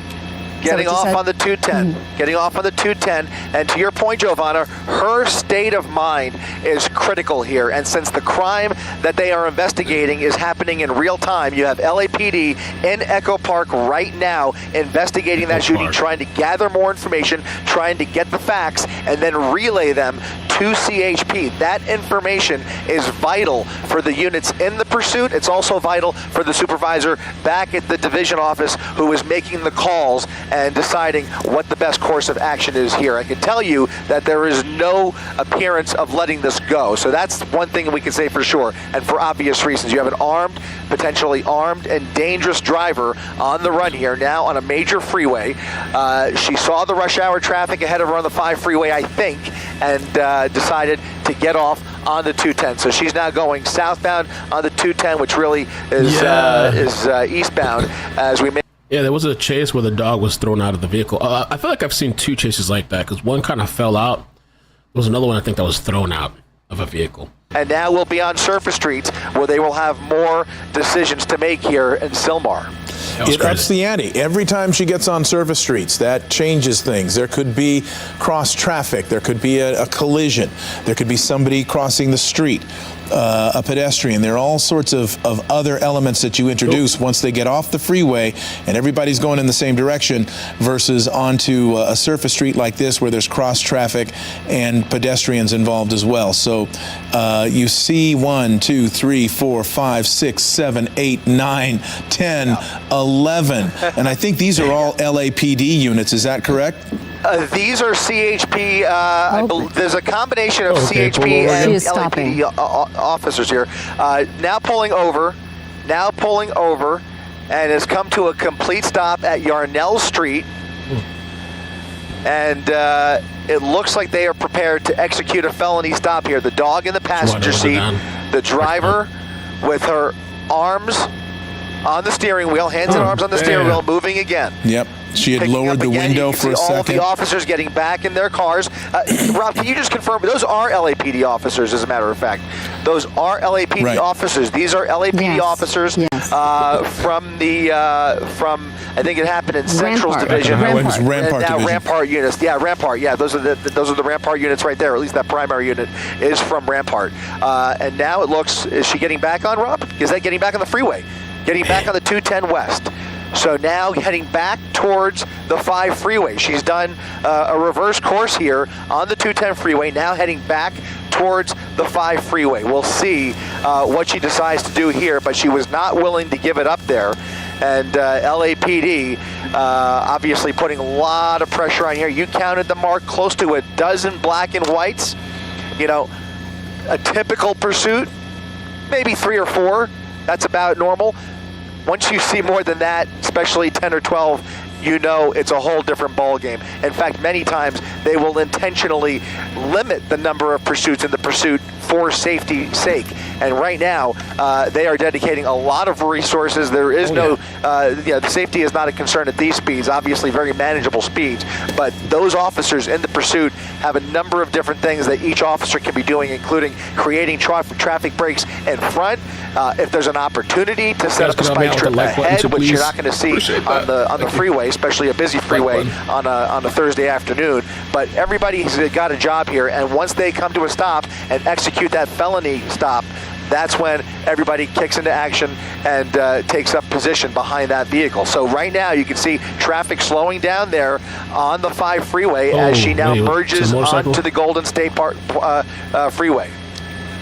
Getting off on the 210. Getting off on the 210. And to your point, Giovanna, her state of mind is critical here. And since the crime that they are investigating is happening in real time, you have LAPD in Echo Park right now investigating that shooting, trying to gather more information, trying to get the facts, and then relay them to CHP. That information is vital for the units in the pursuit. It's also vital for the supervisor back at the division office who is making the calls and deciding what the best course of action is here. I can tell you that there is no appearance of letting this go. So that's one thing we can say for sure, and for obvious reasons. You have an armed, potentially armed and dangerous driver on the run here now on a major freeway. She saw the rush hour traffic ahead of her on the 5 freeway, I think, and decided to get off on the 210. So she's now going southbound on the 210, which really is eastbound as we make. Yeah, there was a chase where the dog was thrown out of the vehicle. I feel like I've seen 2 chases like that, because one kind of fell out. There was another one, I think, that was thrown out of a vehicle. And now we'll be on surface streets where they will have more decisions to make here in Sylmar. It ups the ante. Every time she gets on surface streets, that changes things. There could be cross traffic. There could be a collision. There could be somebody crossing the street, a pedestrian. There are all sorts of other elements that you introduce once they get off the freeway and everybody's going in the same direction versus onto a surface street like this where there's cross traffic and pedestrians involved as well. So you see 1, 2, 3, 4, 5, 6, 7, 8, 9, 10, 11. And I think these are all LAPD units. Is that correct? These are CHP. There's a combination of CHP and LAPD officers here. Now pulling over now pulling over and has come to a complete stop at Yarnell Street. And it looks like they are prepared to execute a felony stop here. The dog in the passenger seat, the driver with her arms on the steering wheel, hands and arms on the steering wheel, moving again. Yep. She had lowered the window for a second. All of the officers getting back in their cars. Rob, can you just confirm? Those are LAPD officers, as a matter of fact. Those are LAPD officers. These are LAPD officers from I think it happened in Central's division. Rampart now division. Rampart units. Yeah, Rampart. Yeah, those are the Rampart units right there. At least that primary unit is from Rampart. And now it looks, is she getting back on, Rob? Is that getting back on the freeway? Getting back on the 210 West. So now heading back towards the 5 freeway. She's done a reverse course here on the 210 freeway, now heading back towards the 5 freeway. We'll see what she decides to do here, but she was not willing to give it up there. And LAPD obviously putting a lot of pressure on here. You counted the mark, close to a dozen black and whites. You know, a typical pursuit, maybe 3 or 4. That's about normal. Once you see more than that, especially 10 or 12, you know it's a whole different ball game. In fact, many times they will intentionally limit the number of pursuits in the pursuit for safety's sake. And right now, they are dedicating a lot of resources. There is the safety is not a concern at these speeds, obviously very manageable speeds, but those officers in the pursuit have a number of different things that each officer can be doing, including creating traffic breaks in front. If there's an opportunity to set up a spike strip ahead, which you're not going to see on the freeway, especially a busy freeway on a Thursday afternoon. But everybody's got a job here, and once they come to a stop and execute that felony stop, that's when everybody kicks into action and takes up position behind that vehicle. So right now you can see traffic slowing down there on the 5 freeway as she now merges onto the Golden State Park freeway.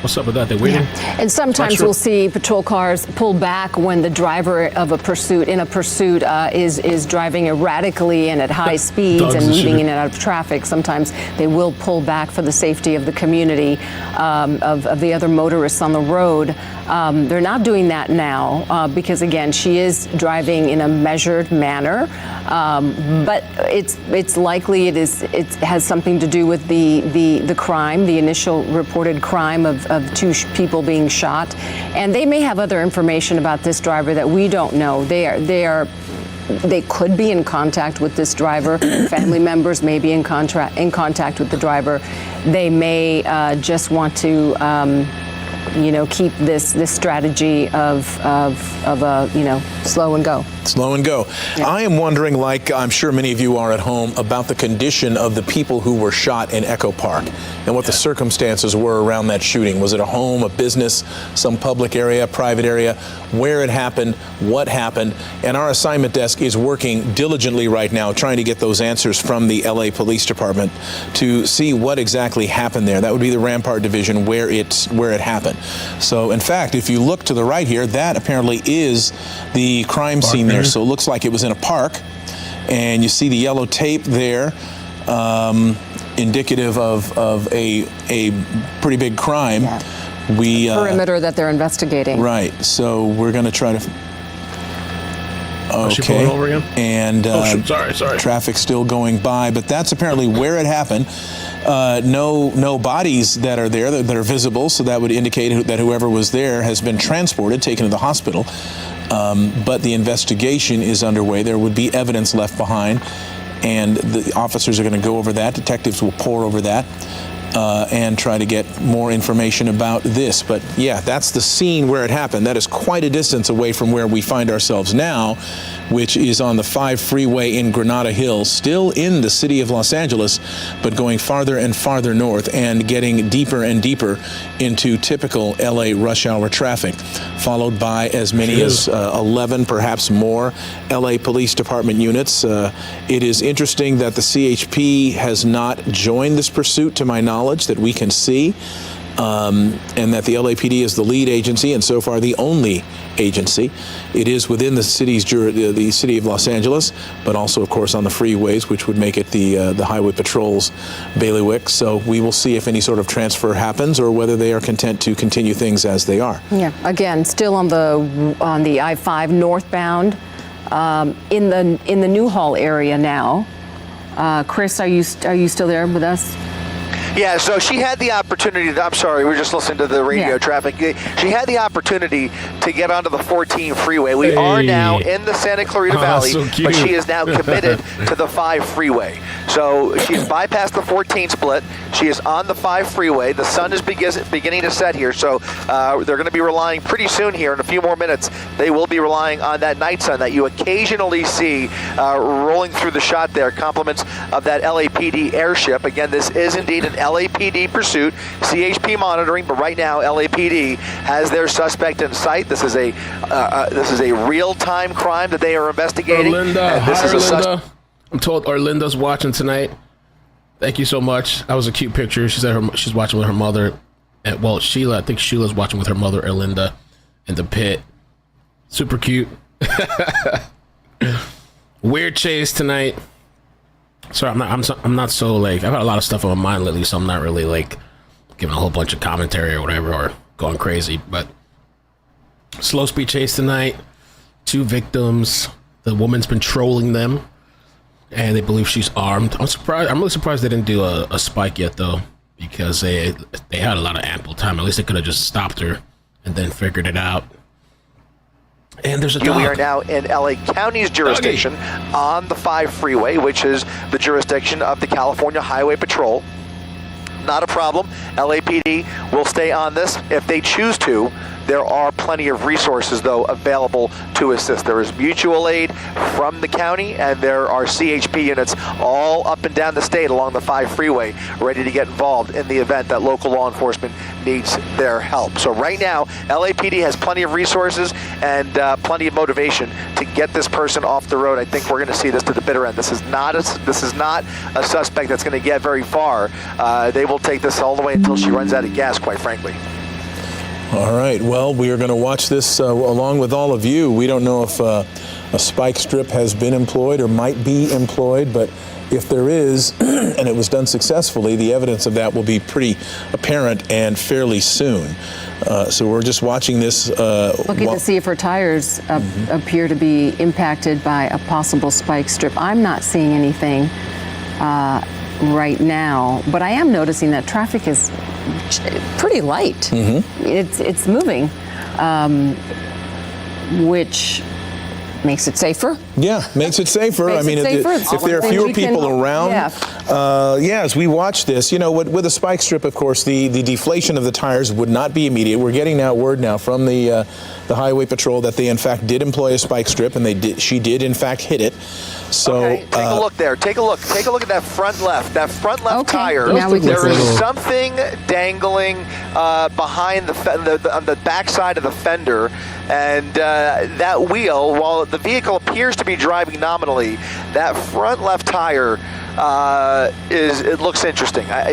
What's up with that? They're waiting? Yeah. And sometimes we'll see patrol cars pull back when the driver of a pursuit is driving erratically and at high speeds and moving in and out of traffic. Sometimes they will pull back for the safety of the community, of the other motorists on the road. They're not doing that now because, again, she is driving in a measured manner. But it's likely it has something to do with the crime, the initial reported crime of 2 people being shot, and they may have other information about this driver that we don't know. They could be in contact with this driver. Family members may be in contact with the driver. They may just want to keep this strategy of slow and go. Slow and go. Yeah. I am wondering, like I'm sure many of you are at home, about the condition of the people who were shot in Echo Park and what the circumstances were around that shooting. Was it a home, a business, some public area, private area, where it happened, what happened? And our assignment desk is working diligently right now trying to get those answers from the LA Police Department to see what exactly happened there. That would be the Rampart Division where it happened. So, in fact, if you look to the right here, that apparently is the crime scene there. So it looks like it was in a park, and you see the yellow tape there, indicative of a pretty big crime. Yeah. Perimeter that they're investigating. Right. So we're going to try to. Okay. She pulling over again? And sorry. Traffic still going by, but that's apparently where it happened. No bodies that are there that are visible, so that would indicate that whoever was there has been transported, taken to the hospital. But the investigation is underway. There would be evidence left behind, and the officers are going to go over that. Detectives will pore over that and try to get more information about this. But yeah, that's the scene where it happened. That is quite a distance away from where we find ourselves now, which is on the 5 freeway in Granada Hills, still in the city of Los Angeles, but going farther and farther north and getting deeper and deeper into typical LA rush hour traffic, followed by as many as 11, perhaps more, LA Police Department units. It is interesting that the CHP has not joined this pursuit, to my knowledge, that we can see. and that the LAPD is the lead agency and so far the only agency. It is within the the city of Los Angeles, but also, of course, on the freeways, which would make it the Highway Patrol's bailiwick. So we will see if any sort of transfer happens or whether they are content to continue things as they are. Yeah. Again, still on the I-5 northbound, in the Newhall area now. Chris, are you still there with us? Yeah, so she had the opportunity I'm sorry, we're just listening to the radio traffic. She had the opportunity to get onto the 14 freeway. We are now in the Santa Clarita Valley, so but she is now committed to the 5 freeway. So she's bypassed the 14 split. She is on the 5 freeway. The sun is beginning to set here, so they're going to be relying pretty soon here in a few more minutes. They will be relying on that night sun that you occasionally see rolling through the shot there, compliments of that LAPD airship. Again, this is indeed an LAPD pursuit, CHP monitoring, but right now LAPD has their suspect in sight. This is a real-time crime that they are investigating. Orlinda, I'm told Orlinda's watching tonight. Thank you so much. That was a cute picture. She said she's watching with her mother. And, Sheila, I think Sheila's watching with her mother, Orlinda, in the pit. Super cute. Weird chase tonight. Sorry, I'm not so like, I've got a lot of stuff on my mind lately, so I'm not really like giving a whole bunch of commentary or whatever or going crazy. But slow speed chase tonight. 2 victims. The woman's been trolling them, and they believe she's armed. I'm really surprised they didn't do a spike yet, though, because they had a lot of ample time. At least they could have just stopped her and then figured it out. And there's a dog. We are now in LA County's jurisdiction on the 5 freeway, which is the jurisdiction of the California Highway Patrol. Not a problem. LAPD will stay on this if they choose to. There are plenty of resources, though, available to assist. There is mutual aid from the county, and there are CHP units all up and down the state along the 5 freeway ready to get involved in the event that local law enforcement needs their help. So right now, LAPD has plenty of resources and plenty of motivation to get this person off the road. I think we're going to see this to the bitter end. This is not a suspect that's going to get very far. They will take this all the way until she runs out of gas, quite frankly. All right. Well, we are going to watch this along with all of you. We don't know if a spike strip has been employed or might be employed, but if there is, and it was done successfully, the evidence of that will be pretty apparent and fairly soon. So we're just watching this. Looking to see if her tires appear to be impacted by a possible spike strip. I'm not seeing anything right now, but I am noticing that traffic is pretty light. It's moving, which makes it safer. Yeah, makes it safer. I mean, if there are fewer people around, as we watch this, you know, with a spike strip, of course, the deflation of the tires would not be immediate. We're getting word now from the Highway Patrol that they in fact did employ a spike strip, and she did in fact hit it. So take a look there. Take a look at that front left. That front left tire. There is something dangling behind on the backside of the fender, and that wheel, while the vehicle appears to be driving nominally, that front left tire it looks interesting. I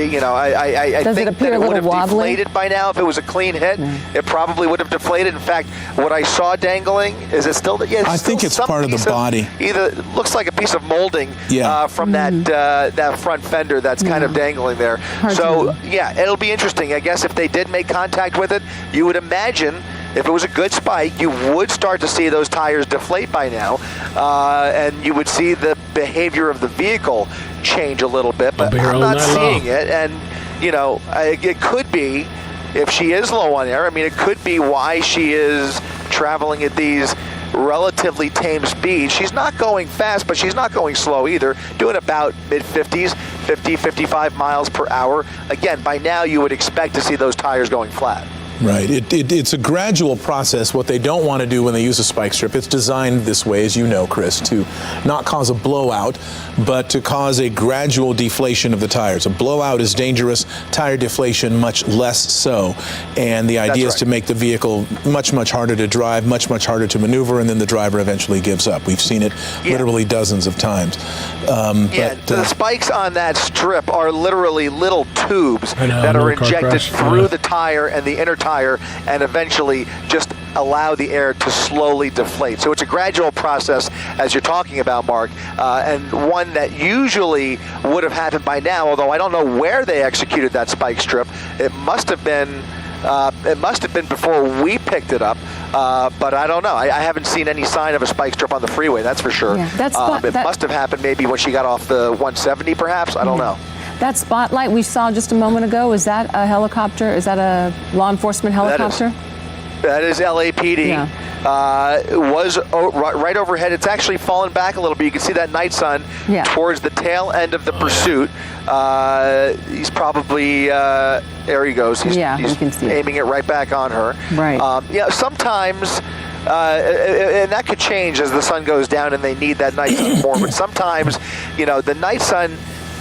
think that it would have deflated by now if it was a clean hit. It probably would have deflated. In fact, what I saw dangling is it still? Yeah, I think it's part of the body. Either it looks like a piece of molding from that front fender that's kind of dangling there. It'll be interesting. I guess if they did make contact with it, you would imagine, if it was a good spike, you would start to see those tires deflate by now, and you would see the behavior of the vehicle change a little bit, but I'm not seeing it. And, you know, it could be, if she is low on air, I mean, it could be why she is traveling at these relatively tame speeds. She's not going fast, but she's not going slow either, doing about mid-50s, 50, 55 miles per hour. Again, by now you would expect to see those tires going flat. Right. It's a gradual process. What they don't want to do when they use a spike strip, it's designed this way, as you know, Chris, to not cause a blowout, but to cause a gradual deflation of the tires. A blowout is dangerous, tire deflation much less so. And the idea is to make the vehicle much, much harder to drive, much, much harder to maneuver, and then the driver eventually gives up. We've seen it literally dozens of times. The spikes on that strip are literally little tubes that are injected through the tire and the inner tire, and eventually just allow the air to slowly deflate. So it's a gradual process, as you're talking about, Mark, and one that usually would have happened by now, although I don't know where they executed that spike strip. It must have been before we picked it up, but I don't know. I haven't seen any sign of a spike strip on the freeway, that's for sure. Yeah, it must have happened maybe when she got off the 170, perhaps. I don't know. That spotlight we saw just a moment ago, is that a helicopter? Is that a law enforcement helicopter? That is LAPD. Yeah. It was right overhead. It's actually fallen back a little bit. You can see that night sun towards the tail end of the pursuit. He's probably, there he goes. He's you can see aiming it right back on her. Right. Sometimes, and that could change as the sun goes down and they need that night sun more, but sometimes, the night sun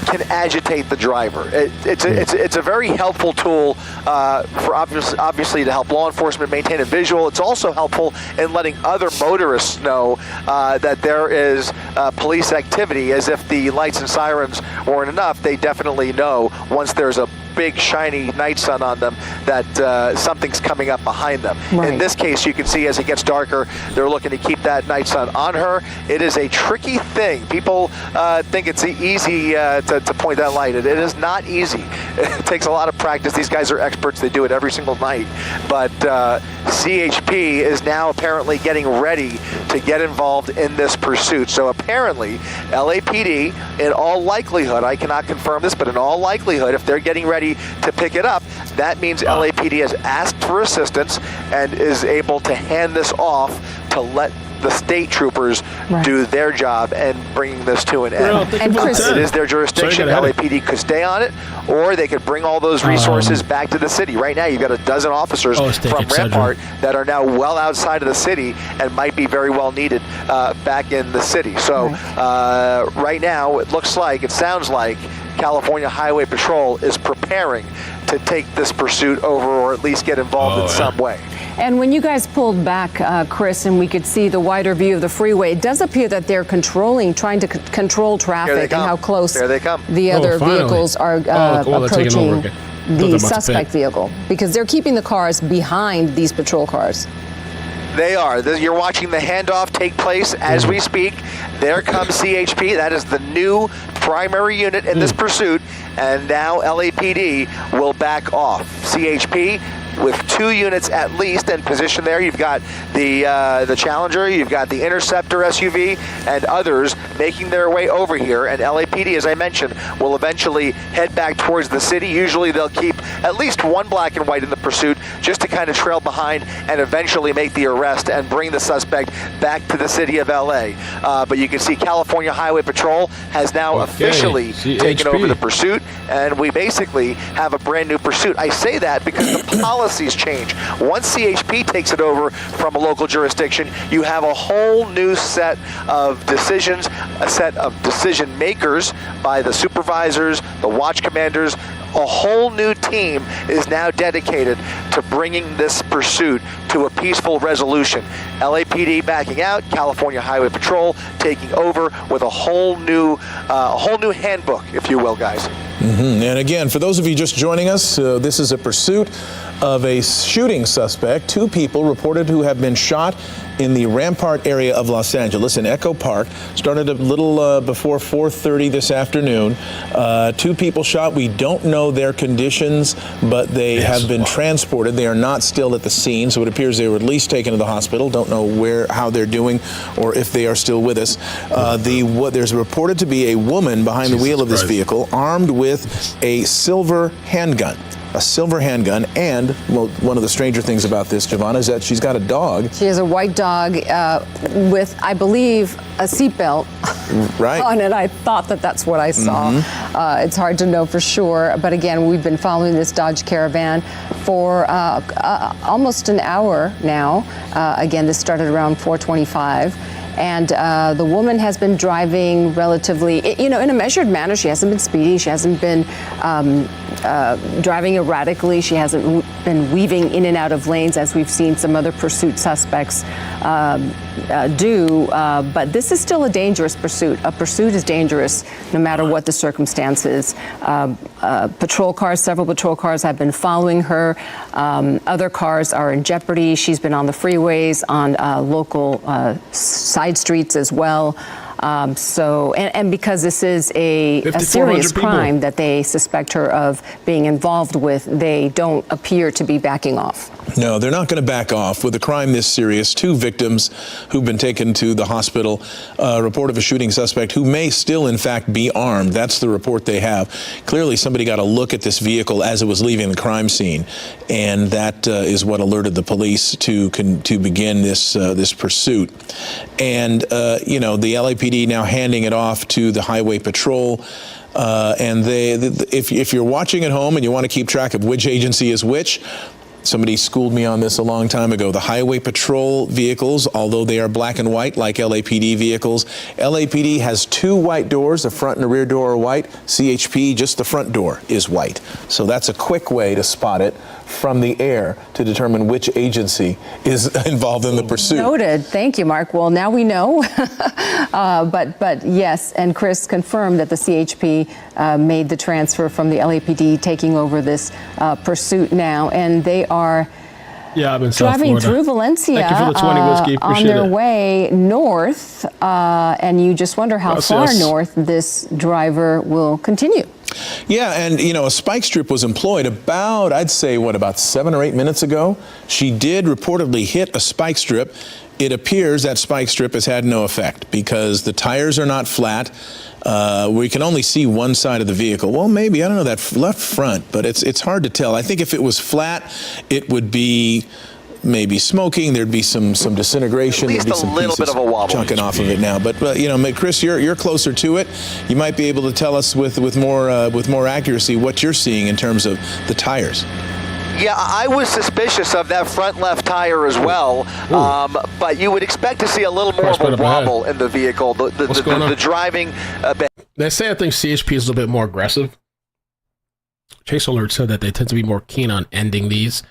can agitate the driver. It's a very helpful tool for obviously to help law enforcement maintain a visual. It's also helpful in letting other motorists know that there is police activity. As if the lights and sirens weren't enough, they definitely know once there's a big shiny night sun on them that something's coming up behind them. Right. In this case, you can see as it gets darker, they're looking to keep that night sun on her. It is a tricky thing. People think it's easy to point that light. It is not easy. It takes a lot of practice. These guys are experts. They do it every single night. But CHP is now apparently getting ready to get involved in this pursuit. So apparently, LAPD, in all likelihood, I cannot confirm this, but in all likelihood, if they're getting ready to pick it up, that means LAPD has asked for assistance and is able to hand this off to let the state troopers do their job and bringing this to an end. And Chris, it is their jurisdiction. LAPD could stay on it, or they could bring all those resources back to the city. Right now, you've got a dozen officers from Rampart that are now well outside of the city and might be very well needed back in the city. So right now, it sounds like California Highway Patrol is preparing to take this pursuit over, or at least get involved in some way. And when you guys pulled back, Chris, and we could see the wider view of the freeway, it does appear that they're trying to control traffic and how close the other vehicles are approaching the suspect vehicle, because they're keeping the cars behind these patrol cars. They are. You're watching the handoff take place as we speak. There comes CHP. That is the new primary unit in this pursuit. And now LAPD will back off. CHP with 2 units at least in position there. You've got the Challenger, you've got the Interceptor SUV, and others making their way over here. And LAPD, as I mentioned, will eventually head back towards the city. Usually they'll keep at least one black and white in the pursuit just to kind of trail behind and eventually make the arrest and bring the suspect back to the city of LA. But you can see California Highway Patrol has now officially taken over the pursuit, and we basically have a brand new pursuit. I say that because the policies change. Once CHP takes it over from a local jurisdiction, you have a whole new set of decisions, a set of decision makers by the supervisors, the watch commanders. A whole new team is now dedicated to bringing this pursuit to a peaceful resolution. LAPD backing out, California Highway Patrol taking over with a whole new handbook, if you will, guys. And again, for those of you just joining us, this is a pursuit of a shooting suspect. 2 people reported who have been shot in the Rampart area of Los Angeles in Echo Park. Started a little before 4:30 this afternoon. 2 people shot. We don't know their conditions, but they have been transported. They are not still at the scene, so it appears they were at least taken to the hospital. Don't know how they're doing or if they are still with us. There's reported to be a woman behind the wheel of this vehicle armed with a silver handgun. A silver handgun, and one of the stranger things about this, Giovanna, is that she's got a dog. She has a white dog with, I believe, a seatbelt. Right. on it. I thought that that's what I saw. It's hard to know for sure. But again, we've been following this Dodge Caravan for almost an hour now. Again, this started around 4:25. And the woman has been driving relatively, in a measured manner. She hasn't been speeding. She hasn't been driving erratically. She hasn't been weaving in and out of lanes as we've seen some other pursuit suspects do. But this is still a dangerous pursuit. A pursuit is dangerous no matter what the circumstances. Several patrol cars have been following her. Other cars are in jeopardy. She's been on the freeways, on local side streets as well. And because this is a serious crime that they suspect her of being involved with, they don't appear to be backing off. No, they're not going to back off. With a crime this serious, 2 victims who've been taken to the hospital, report of a shooting suspect who may still, in fact, be armed. That's the report they have. Clearly, somebody got a look at this vehicle as it was leaving the crime scene, and that is what alerted the police to begin this pursuit. And, the LAPD now handing it off to the Highway Patrol. And if you're watching at home and you want to keep track of which agency is which, somebody schooled me on this a long time ago. The Highway Patrol vehicles, although they are black and white like LAPD vehicles, LAPD has 2 white doors. The front and the rear door are white. CHP, just the front door is white. So that's a quick way to spot it from the air to determine which agency is involved in the pursuit. Noted. Thank you, Mark. Well, now we know. But yes, and Chris confirmed that the CHP made the transfer from the LAPD, taking over this pursuit now, and they are driving through Valencia on their way north, and you just wonder how far north this driver will continue. Yeah, and a spike strip was employed about 7 or 8 minutes ago. She did reportedly hit a spike strip. It appears that spike strip has had no effect because the tires are not flat. We can only see one side of the vehicle. Well, maybe, I don't know, that left front, but it's hard to tell. I think if it was flat, it would be maybe smoking. There'd be some disintegration. At least there'd be a little bit of a wobble. Chunking off of it now. But Chris, you're closer to it. You might be able to tell us with more accuracy what you're seeing in terms of the tires. Yeah, I was suspicious of that front left tire as well, but you would expect to see a little more of a wobble in the vehicle. The driving. They say I think CHP is a little bit more aggressive. Chase Alert said that they tend to be more keen on ending these.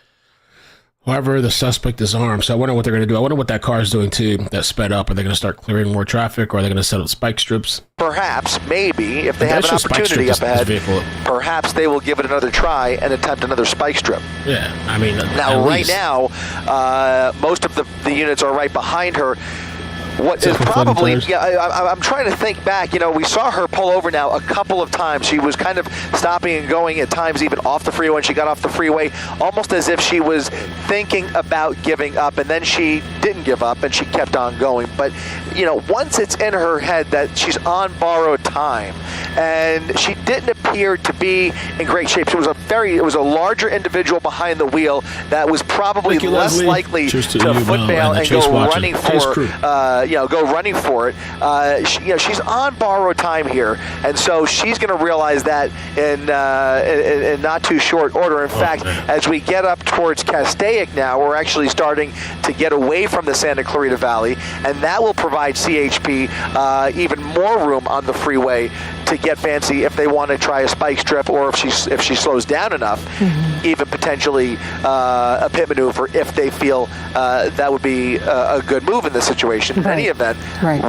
However, the suspect is armed, so I wonder what they're going to do. I wonder what that car is doing too that sped up. Are they going to start clearing more traffic, or are they going to set up spike strips? Perhaps, maybe, if they have an opportunity up ahead, perhaps they will give it another try and attempt another spike strip. Yeah, I mean, now right now, most of the units are right behind her. What is probably, I'm trying to think back, we saw her pull over now a couple of times. She was kind of stopping and going at times even off the freeway when she got off the freeway, almost as if she was thinking about giving up, and then she didn't give up and she kept on going. But, once it's in her head that she's on borrowed time, and she didn't appear to be in great shape. It was a larger individual behind the wheel that was probably less likely to foot bail and go running for it. She's on borrowed time here, and so she's going to realize that in not too short order. In fact, as we get up towards Castaic now, we're actually starting to get away from the Santa Clarita Valley, and that will provide CHP even more room on the freeway to get fancy if they want to try a spike strip, or if she slows down enough, even potentially a pit maneuver if they feel that would be a good move in this situation. In any event,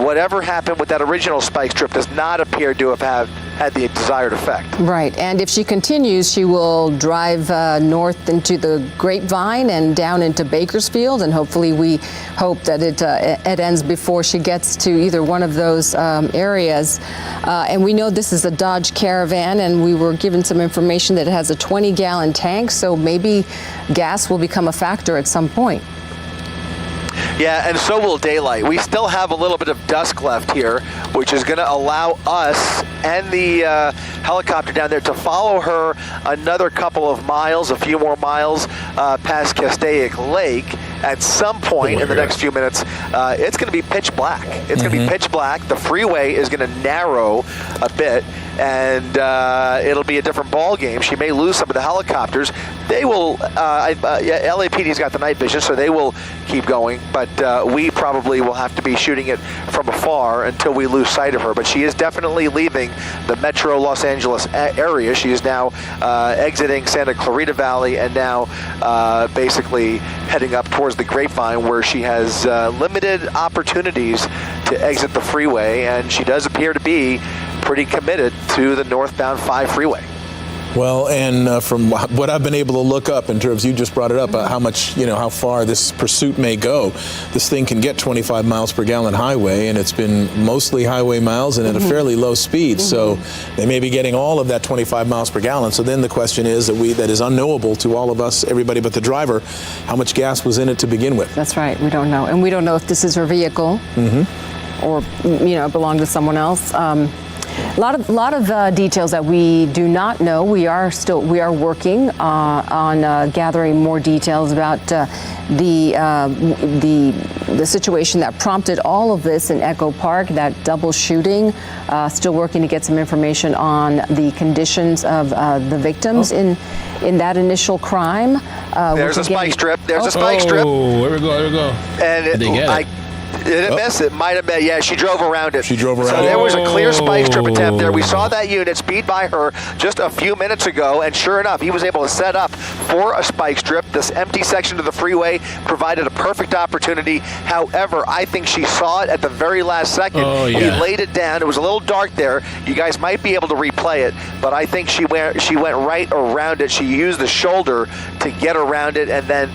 whatever happened with that original spike strip does not appear to have had the desired effect. Right, and if she continues, she will drive north into the Grapevine and down into Bakersfield, and hopefully we hope that it ends before she gets to either one of those areas. And we know this is a Dodge Caravan, and we were given some information that it has a 20-gallon tank, so maybe gas will become a factor at some point. Yeah, and so will daylight. We still have a little bit of dusk left here, which is going to allow us and the helicopter down there to follow her another couple of miles, a few more miles past Castaic Lake. at some point in the next few minutes, it's going to be pitch black. It's going to be pitch black. The freeway is going to narrow a bit, and it'll be a different ball game. She may lose some of the helicopters. They will. LAPD's got the night vision, so they will keep going. But we probably will have to be shooting it from afar until we lose sight of her. But she is definitely leaving the metro Los Angeles area. She is now exiting Santa Clarita Valley and now basically heading up towards the Grapevine, where she has limited opportunities to exit the freeway, and she does appear to be pretty committed to the northbound 5 freeway. Well, and from what I've been able to look up in terms, you just brought it up, how much, how far this pursuit may go. This thing can get 25 miles per gallon highway, and it's been mostly highway miles and at a fairly low speed. So they may be getting all of that 25 miles per gallon. So then the question is that is unknowable to all of us, everybody but the driver, how much gas was in it to begin with. That's right. We don't know. And we don't know if this is her vehicle or, belonged to someone else. A lot of details that we do not know. We are working on gathering more details about the situation that prompted all of this in Echo Park, that double shooting. Still working to get some information on the conditions of the victims in that initial crime. There's a spike strip. There's a spike strip. Oh, here we go. And didn't miss it. Might have been. Yeah, she drove around it. She drove around it. So there was a clear spike strip attempt there. We saw that unit speed by her just a few minutes ago, and sure enough, he was able to set up for a spike strip. This empty section of the freeway provided a perfect opportunity. However, I think she saw it at the very last second. He laid it down. It was a little dark there. You guys might be able to replay it, but I think she went right around it. She used the shoulder to get around it and then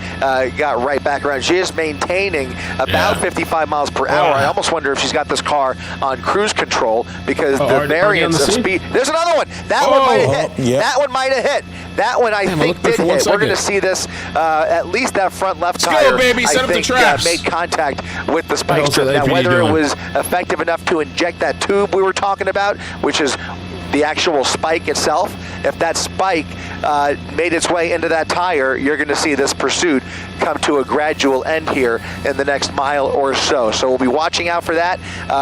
got right back around. She is maintaining about 55 miles per hour. I almost wonder if she's got this car on cruise control because the variance of speed. There's another one. That one might have hit. That one might have hit. That one I think did hit. We're going to see this. At least that front left tire, baby. Set up the traps. Made contact with the spike strip. Now, whether it was effective enough to inject that tube we were talking about, which is the actual spike itself, if that spike made its way into that tire, you're going to see this pursuit come to a gradual end here in the next mile or so. So we'll be watching out for that.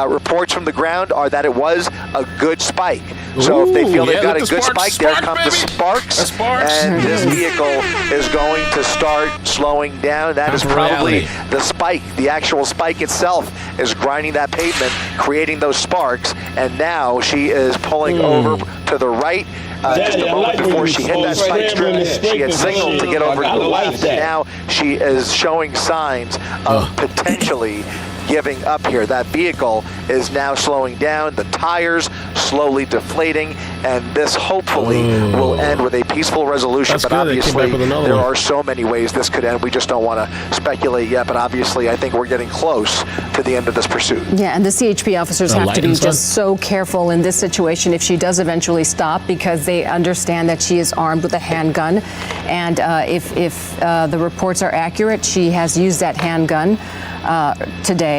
Reports from the ground are that it was a good spike. So if they feel they've got a good spike, there come the sparks, and this vehicle is going to start slowing down. That is probably the spike. The actual spike itself is grinding that pavement, creating those sparks, and now she is pulling over to the right. Just a moment before she hit that spike strip, she had signaled to get over to the left. Now she is showing signs of potentially giving up here. That vehicle is now slowing down, the tires slowly deflating, and this hopefully will end with a peaceful resolution. But obviously, there are so many ways this could end. We just don't want to speculate yet, but obviously I think we're getting close to the end of this pursuit. Yeah, and the CHP officers have to be just so careful in this situation if she does eventually stop, because they understand that she is armed with a handgun, and if the reports are accurate, she has used that handgun today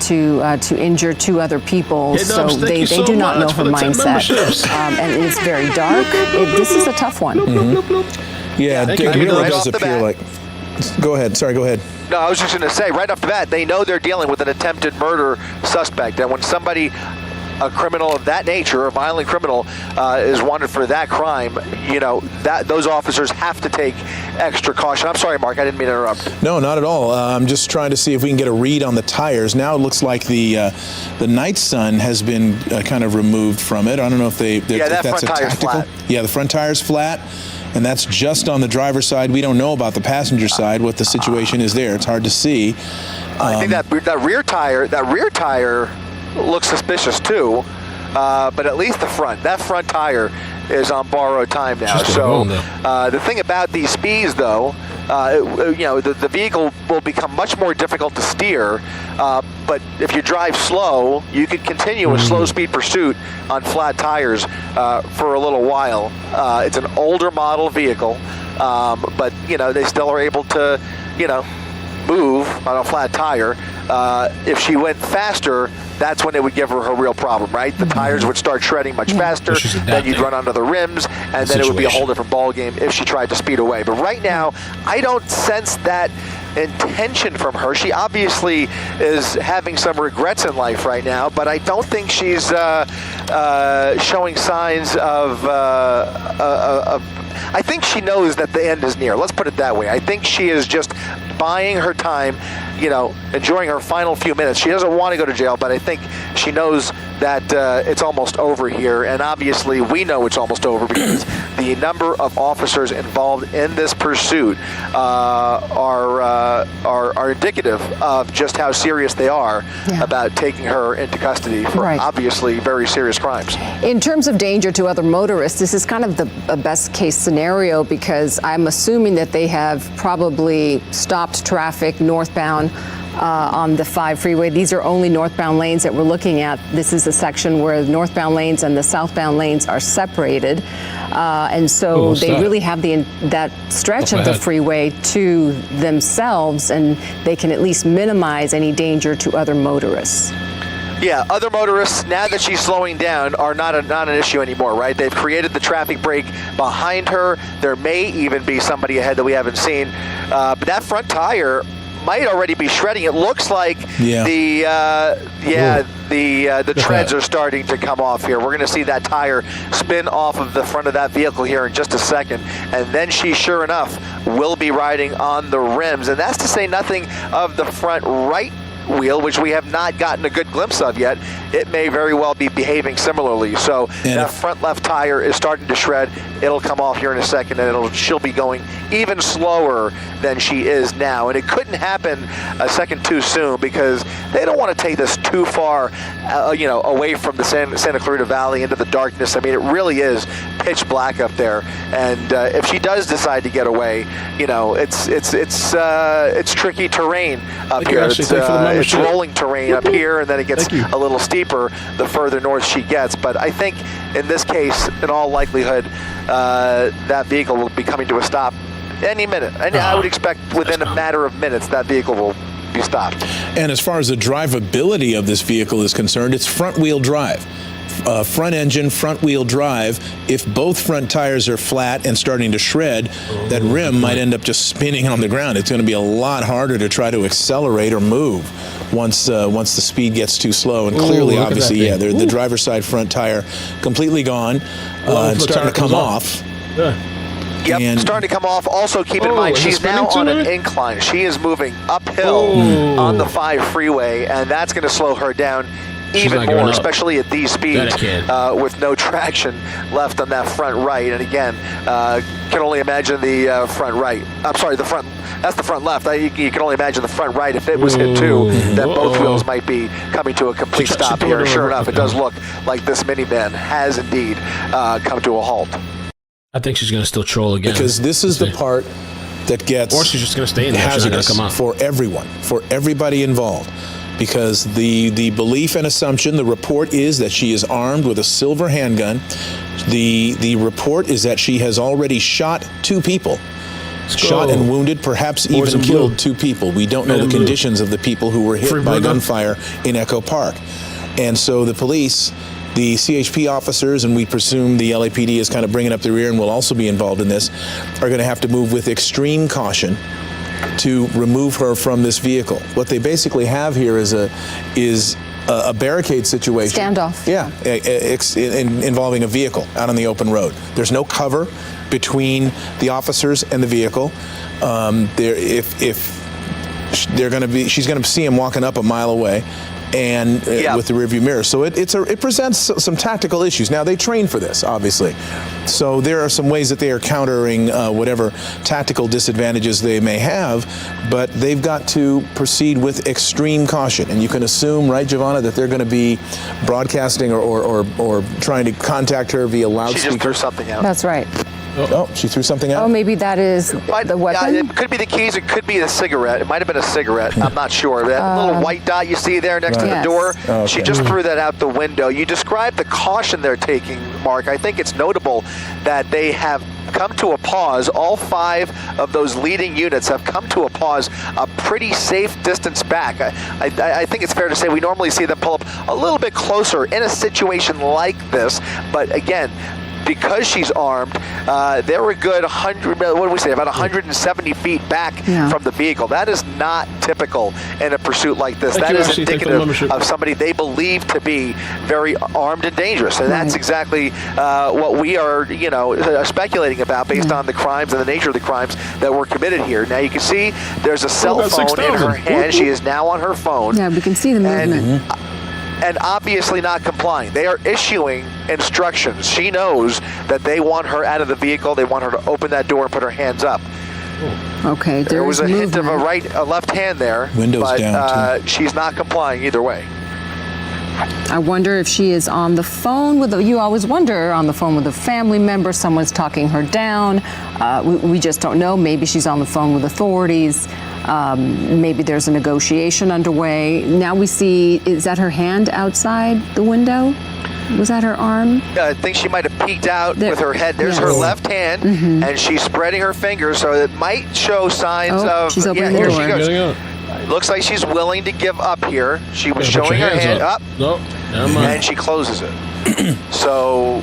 to injure 2 other people. So they do not know her mindset. And it's very dark. This is a tough one. Yeah, it really does appear like. Go ahead. Sorry, go ahead. No, I was just going to say, right off the bat, they know they're dealing with an attempted murder suspect. And when somebody, a criminal of that nature, a violent criminal, is wanted for that crime, that those officers have to take extra caution. I'm sorry, Mark, I didn't mean to interrupt. No, not at all. I'm just trying to see if we can get a read on the tires. Now it looks like the night sun has been kind of removed from it. I don't know if that's a tactical. Flat. Yeah, the front tire's flat. And that's just on the driver's side. We don't know about the passenger side, what the situation is there. It's hard to see. I think that rear tire looks suspicious too, but at least that front tire is on borrowed time now. So the thing about these speeds, though, the vehicle will become much more difficult to steer. But if you drive slow, you could continue a slow speed pursuit on flat tires for a little while. It's an older model vehicle, but they still are able to move on a flat tire. If she went faster, that's when it would give her her real problem, right? The tires would start shredding much faster, then you'd run onto the rims, and then it would be a whole different ball game if she tried to speed away. But right now, I don't sense that intention from her. She obviously is having some regrets in life right now, but I don't think she's showing signs of I think she knows that the end is near. Let's put it that way. I think she is just buying her time, enjoying her final few minutes. She doesn't want to go to jail, but I think she knows that it's almost over here. And obviously, we know it's almost over because the number of officers involved in this pursuit are indicative of just how serious they are about taking her into custody for obviously very serious crimes. In terms of danger to other motorists, this is kind of the best case scenario because I'm assuming that they have probably stopped traffic northbound on the 5 freeway. These are only northbound lanes that we're looking at. This is a section where the northbound lanes and the southbound lanes are separated. And so they really have that stretch of the freeway to themselves, and they can at least minimize any danger to other motorists. Yeah, other motorists, now that she's slowing down, are not an issue anymore, right? They've created the traffic break behind her. There may even be somebody ahead that we haven't seen. But that front tire might already be shredding. It looks like the treads are starting to come off here. We're going to see that tire spin off of the front of that vehicle here in just a second. And then she, sure enough, will be riding on the rims. And that's to say nothing of the front right wheel, which we have not gotten a good glimpse of yet. It may very well be behaving similarly. So that front left tire is starting to shred. It'll come off here in a second, and she'll be going even slower than she is now. And it couldn't happen a second too soon because they don't want to take this too far, away from the Santa Clarita Valley into the darkness. I mean, it really is pitch black up there. And if she does decide to get away, it's tricky terrain up here. It's rolling terrain up here, and then it gets a little steeper the further north she gets. But I think in this case, in all likelihood, that vehicle will be coming to a stop any minute. And I would expect within a matter of minutes that vehicle will be stopped. And as far as the drivability of this vehicle is concerned, it's front-wheel drive. Front engine, front wheel drive. If both front tires are flat and starting to shred, that rim might end up just spinning on the ground. It's going to be a lot harder to try to accelerate or move once the speed gets too slow. And clearly, obviously, the driver's side front tire completely gone. It's starting to come off. Yep, starting to come off. Also, keep in mind, she's now on an incline. She is moving uphill on the 5 freeway, and that's going to slow her down even more, especially at these speeds, with no traction left on that front right. And again, can only imagine the front right. I'm sorry, the front. That's the front left. You can only imagine the front right. If it was hit too, that both wheels might be coming to a complete stop here. Sure enough, it does look like this minivan has indeed come to a halt. I think she's going to still troll again. Because this is the part that gets or she's just going to stay in there. hazardous come off. For everyone, for everybody involved. Because the belief and assumption, the report is that she is armed with a silver handgun. The report is that she has already shot 2 people. Shot and wounded, perhaps even killed 2 people. We don't know the conditions of the people who were hit by gunfire in Echo Park. And so the police, the CHP officers, and we presume the LAPD is kind of bringing up the rear and will also be involved in this, are going to have to move with extreme caution to remove her from this vehicle. What they basically have here is a barricade situation. Standoff. Yeah, involving a vehicle out on the open road. There's no cover between the officers and the vehicle. She's going to see him walking up a mile away, and with the rearview mirror. So it presents some tactical issues. Now, they train for this, obviously. So there are some ways that they are countering whatever tactical disadvantages they may have, but they've got to proceed with extreme caution. And you can assume, right, Giovanna, that they're going to be broadcasting or trying to contact her via loudspeaker. She just threw something out. That's right. Oh, she threw something out? Oh, maybe that is the weapon? It could be the keys. It could be the cigarette. It might have been a cigarette. I'm not sure. That little white dot you see there next to the door, she just threw that out the window. You described the caution they're taking, Mark. I think it's notable that they have come to a pause. All 5 of those leading units have come to a pause, a pretty safe distance back. I think it's fair to say we normally see them pull up a little bit closer in a situation like this, but again, because she's armed, they're a good 100, what do we say, about 170 feet back from the vehicle. That is not typical in a pursuit like this. That is indicative of somebody they believe to be very armed and dangerous. And that's exactly what we are, speculating about based on the crimes and the nature of the crimes that were committed here. Now you can see there's a cell phone in her hand. She is now on her phone. Yeah, we can see the movement. And obviously not complying. They are issuing instructions. She knows that they want her out of the vehicle. They want her to open that door and put her hands up. Okay, there was a hint of a left hand there. Windows down, too. She's not complying either way. I wonder if she is on the phone with you always wonder, on the phone with a family member, someone's talking her down. We just don't know. Maybe she's on the phone with authorities. Maybe there's a negotiation underway. Now we see, is that her hand outside the window? Was that her arm? I think she might have peeked out with her head. There's her left hand, and she's spreading her fingers, so it might show signs of. She's opening the here door. she goes. Looks like she's willing to give up here. She was showing her hand up, and she closes it. So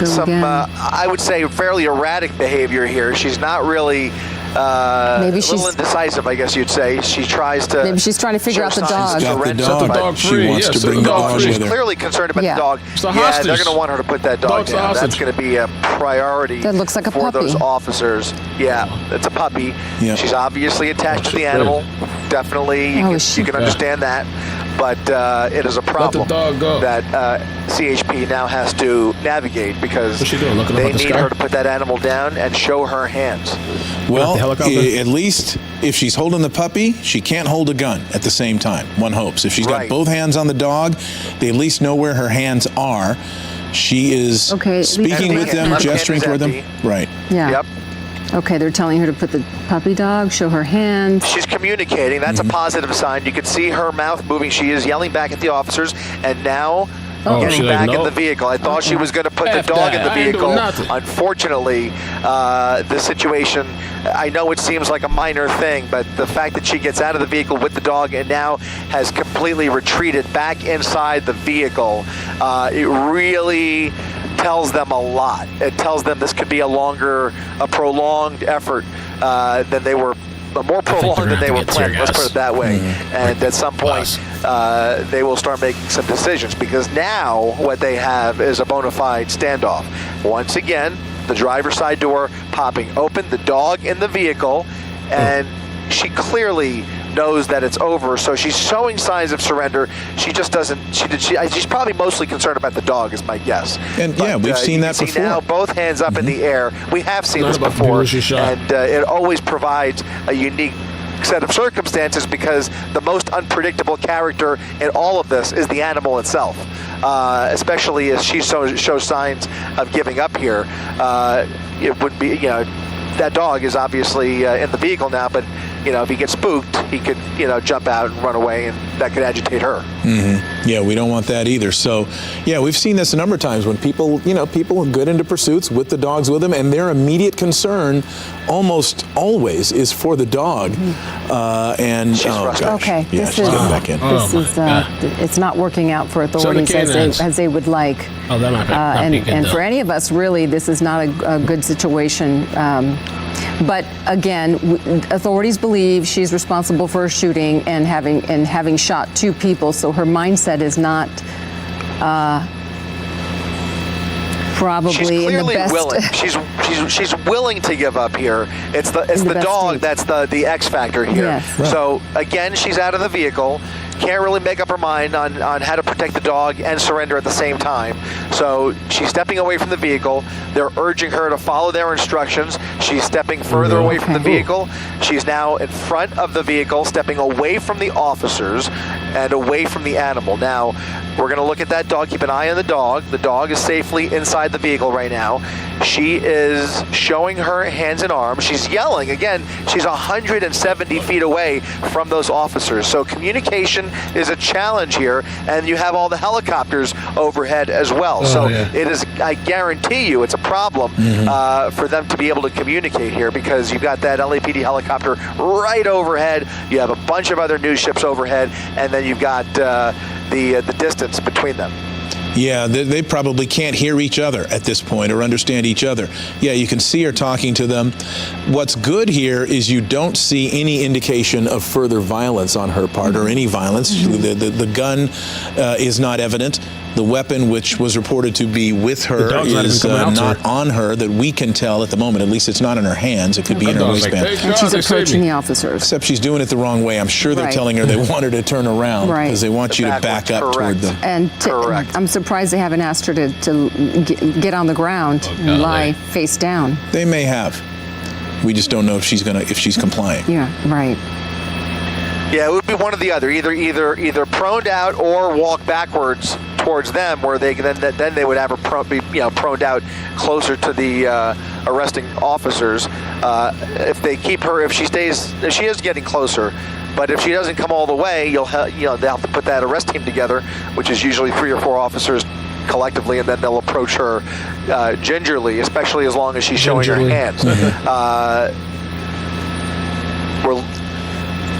some, I would say, fairly erratic behavior here. She's not really maybe a little indecisive, I guess you'd say. She tries to. Maybe she's trying to figure out the dog. Set the dog free. She wants to bring the dog She's with her. clearly concerned about the dog. Yeah, they're going to want her to put that dog down. That's going to be a priority that looks like a for puppy. those officers. Yeah, it's a puppy. Yep. She's obviously attached to the animal. Definitely, you can understand that. But it is a problem that CHP now has to navigate because they need her to put that animal down and show her hands. Well, at least if she's holding the puppy, she can't hold a gun at the same time, one hopes. If she's got both hands on the dog, they at least know where her hands are. She is speaking with them, gesturing toward them. Right. Yeah. Yep. Okay, they're telling her to put the puppy dog, show her hands. She's communicating. That's a positive sign. You can see her mouth moving. She is yelling back at the officers, and now getting back in the vehicle. I thought she was going to put the dog in the vehicle. Unfortunately, the situation, I know it seems like a minor thing, but the fact that she gets out of the vehicle with the dog and now has completely retreated back inside the vehicle, it really tells them a lot. It tells them this could be a prolonged effort than they were, more prolonged than they were planning. Let's put it that way. And at some point, they will start making some decisions because now what they have is a bona fide standoff. Once again, the driver's side door popping open, the dog in the vehicle, and she clearly knows that it's over, so she's showing signs of surrender. She just doesn't. She's probably mostly concerned about the dog, is my guess. And we've seen that before. Now both hands up in the air. We have seen this before, and it always provides a unique set of circumstances because the most unpredictable character in all of this is the animal itself. Especially as she shows signs of giving up here, it would be that dog is obviously in the vehicle now, but if he gets spooked, he could, jump out and run away, and that could agitate her. Yeah, we don't want that either. So, yeah, we've seen this a number of times when people are good into pursuits with the dogs with them, and their immediate concern almost always is for the dog. And okay, yeah, she's getting back in. It's not working out for authorities as they would like. Oh, that might be good, and for any of us, really, this is not a good situation. But again, authorities believe she's responsible for a shooting and having shot 2 people. So her mindset is not probably in the best. Willing. She's willing to give up here. It's the dog that's the X factor here. Yes. Right. So again, she's out of the vehicle. Can't really make up her mind on how to protect the dog and surrender at the same time. So she's stepping away from the vehicle. They're urging her to follow their instructions. She's stepping further away from the vehicle. She's now in front of the vehicle, stepping away from the officers and away from the animal. Now, we're going to look at that dog. Keep an eye on the dog. The dog is safely inside the vehicle right now. She is showing her hands and arms. She's yelling. Again, she's 170 feet away from those officers. So communication is a challenge here, and you have all the helicopters overhead as well. It is, I guarantee you, it's a problem for them to be able to communicate here, because you've got that LAPD helicopter right overhead. You have a bunch of other news ships overhead, and then you've got the distance between them. Yeah, they probably can't hear each other at this point or understand each other. Yeah, you can see her talking to them. What's good here is you don't see any indication of further violence on her part, or any violence. The gun is not evident. The weapon, which was reported to be with her, is not on her, that we can tell at the moment. At least it's not in her hands. It could be in her waistband. And she's approaching the officers. Except she's doing it the wrong way. I'm sure they're telling her they want her to turn around because they want you to back up toward them. And I'm surprised they haven't asked her to get on the ground and lie face down. They may have. We just don't know if she's complying. Yeah, right. Yeah, it would be one or the other. Either proned out or walk backwards towards them, where they then they would have her be proned out closer to the arresting officers. If they keep her, if she is getting closer. But if she doesn't come all the way, they'll have to put that arrest team together, which is usually 3 or 4 officers collectively, and then they'll approach her gingerly, especially as long as she's showing her hands.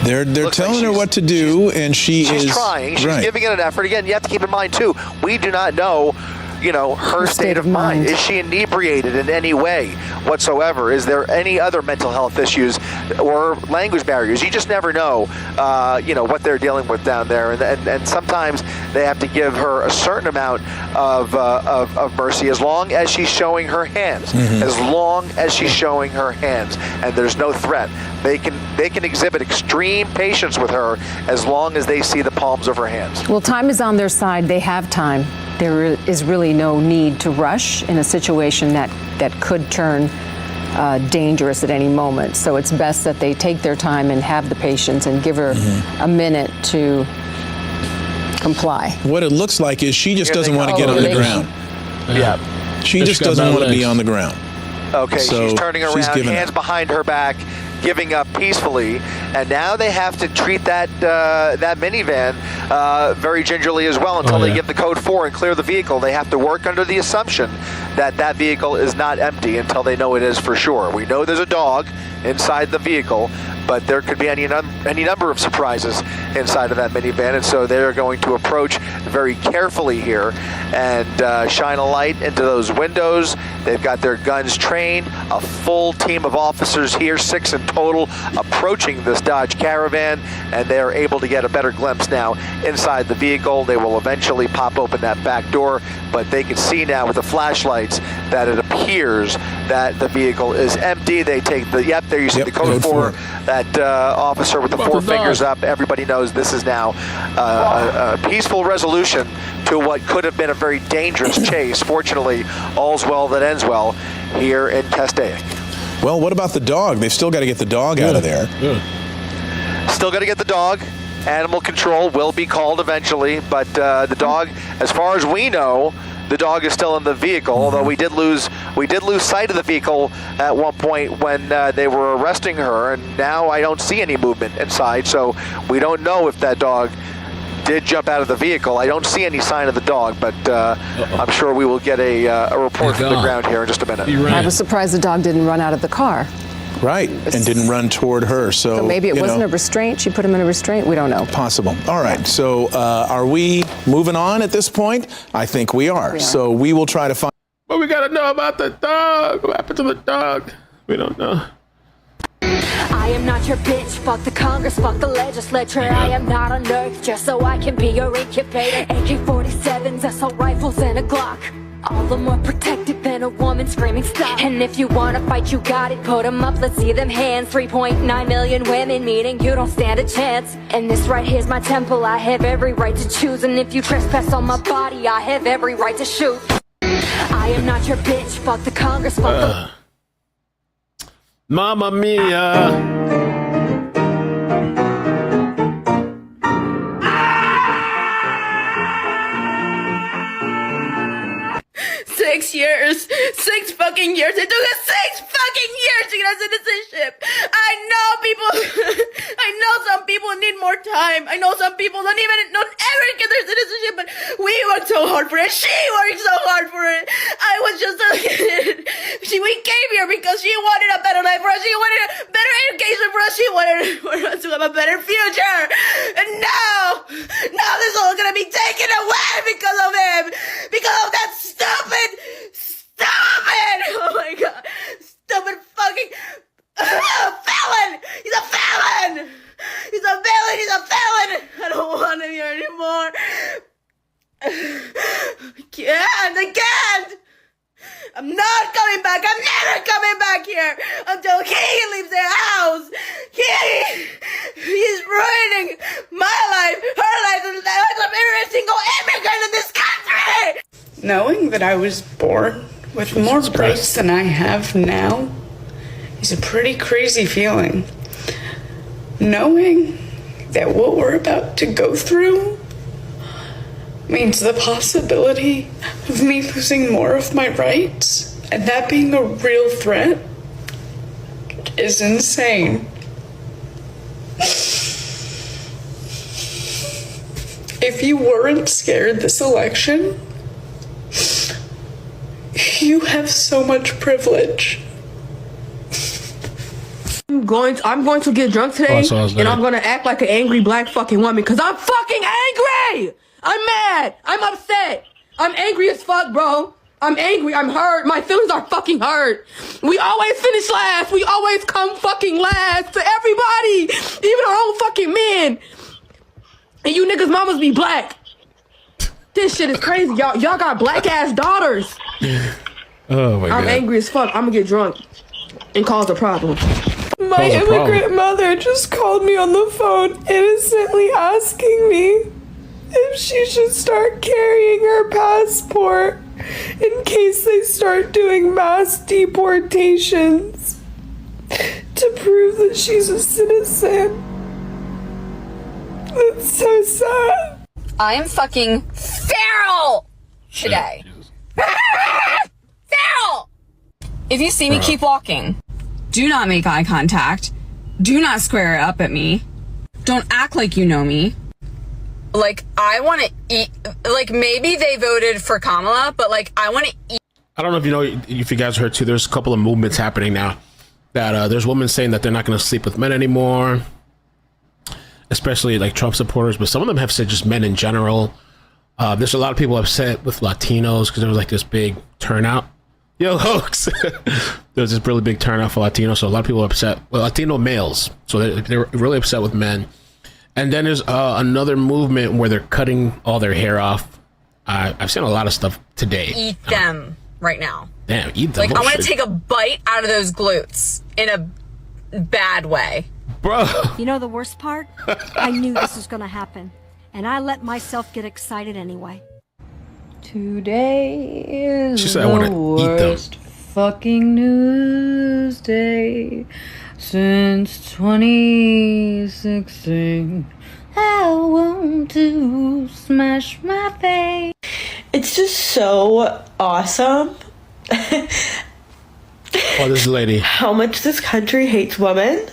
They're telling her what to do, and she's trying. She's giving it an effort. Again, you have to keep in mind too, we do not know, her state of mind. Is she inebriated in any way whatsoever? Is there any other mental health issues or language barriers? You just never know, what they're dealing with down there. And sometimes they have to give her a certain amount of mercy, as long as she's showing her hands. As long as she's showing her hands, and there's no threat. They can exhibit extreme patience with her as long as they see the palms of her hands. Well, time is on their side. They have time. There is really no need to rush in a situation that could turn dangerous at any moment. So it's best that they take their time and have the patience and give her a minute to comply. What it looks like is she just doesn't want to get on the ground. Yeah. She just doesn't want to be on the ground. Okay, So she's turning around, hands behind her back, giving up peacefully, and now they have to treat that minivan very gingerly as well until they give the code 4 and clear the vehicle. They have to work under the assumption that vehicle is not empty until they know it is for sure. We know there's a dog inside the vehicle, but there could be any number of surprises inside of that minivan, and so they're going to approach very carefully here and shine a light into those windows. They've got their guns trained, a full team of officers here, 6 in total, approaching this Dodge Caravan, and they are able to get a better glimpse now inside the vehicle. They will eventually pop open that back door, but they can see now with the flashlights that it appears that the vehicle is empty. They take there you see the code 4. That officer with the 4 fingers up. Everybody knows this is now a peaceful resolution to what could have been a very dangerous chase. Fortunately, all's well that ends well here in Castaic. Well, what about the dog? They've still got to get the dog out of there. Still got to get the dog. Animal control will be called eventually, but the dog, as far as we know, the dog is still in the vehicle, although we did lose sight of the vehicle at one point when they were arresting her, and now I don't see any movement inside, so we don't know if that dog did jump out of the vehicle. I don't see any sign of the dog, but I'm sure we will get a report from the ground here in just a minute. I was surprised the dog didn't run out of the car. Right, and didn't run toward her. So maybe it wasn't a restraint. She put him in a restraint. We don't know. Possible. All right. So are we moving on at this point? I think we are. So we will try to find. But we got to know about the dog. What happened to the dog? We don't know. I am not your bitch, fuck the Congress, fuck the legislature. I am not a nerd, just so I can be your incubator. AK-47s, assault rifles, and a Glock. All the more protected than a woman screaming stop. And if you wanna fight, you got it, put them up, let's see them hands. 3.9 million women, meaning you don't stand a chance. And this right here's my temple, I have every right to choose. And if you trespass on my body, I have every right to shoot. I am not your bitch, fuck the Congress, fuck the... Mamma mia. 6 years. 6 fucking years. It took us 6 fucking years to get our citizenship. I know some people need more time. I know some people don't ever get their citizenship, but we worked so hard for it. She worked so hard for it. I was just a kid. We came here because she wanted a better life for us. She wanted a better education for us. She wanted for us to have a better future. And now this is all gonna be taken away because of him. Because of that stupid, oh my god, stupid fucking felon. He's a felon. He's a villain. He's a felon. I don't want him here anymore. I can't. I'm not coming back. I'm never coming back here until he leaves the house. He's ruining my life, her life, and the life of every single immigrant in this country. Knowing that I was born with more breaks than I have now is a pretty crazy feeling. Knowing that what we're about to go through means the possibility of me losing more of my rights, and that being a real threat is insane. If you weren't scared this election, you have so much privilege. I'm going to get drunk today, and I'm going to act like an angry black fucking woman, because I'm fucking angry! I'm mad! I'm upset! I'm angry as fuck, bro! I'm angry, I'm hurt, my feelings are fucking hurt! We always finish last! We always come fucking last to everybody! Even our own fucking men! And you niggas mamas be black! This shit is crazy, y'all got black ass daughters! Oh my god. I'm angry as fuck, I'm gonna get drunk and cause a problem. My immigrant mother just called me on the phone innocently asking me if she should start carrying her passport in case they start doing mass deportations to prove that she's a citizen. That's so sad. I am fucking feral today. Feral! If you see me, keep walking. Do not make eye contact. Do not square up at me. Don't act like you know me. Like, I want to eat. Like, maybe they voted for Kamala, but like, I want to eat. I don't know if you know, if you guys heard too, there's a couple of movements happening now that there's women saying that they're not going to sleep with men anymore, especially like Trump supporters, but some of them have said just men in general. There's a lot of people upset with Latinos because there was like this big turnout. Yo, hoax. There was this really big turnout for Latinos, so a lot of people are upset. Well, Latino males, so they're really upset with men. And then there's another movement where they're cutting all their hair off. I've seen a lot of stuff today. Eat them right now. Damn, eat them. Like, I want to take a bite out of those glutes in a bad way. Bro. You know the worst part? I knew this was going to happen, and I let myself get excited anyway. Today is she said, the worst fucking news day since 2016. I want to smash my face. It's just so awesome. Oh, this lady. How much this country hates women.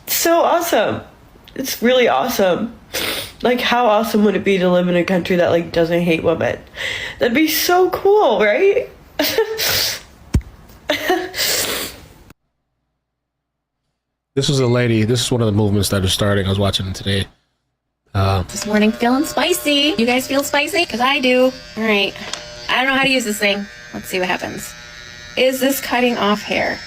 So awesome. It's really awesome. Like, how awesome would it be to live in a country that, like, doesn't hate women? That'd be so cool, right? This was a lady. This is one of the movements that are starting. I was watching it today. This morning feeling spicy. You guys feel spicy? Because I do. All right. I don't know how to use this thing. Let's see what happens. Is this cutting off hair?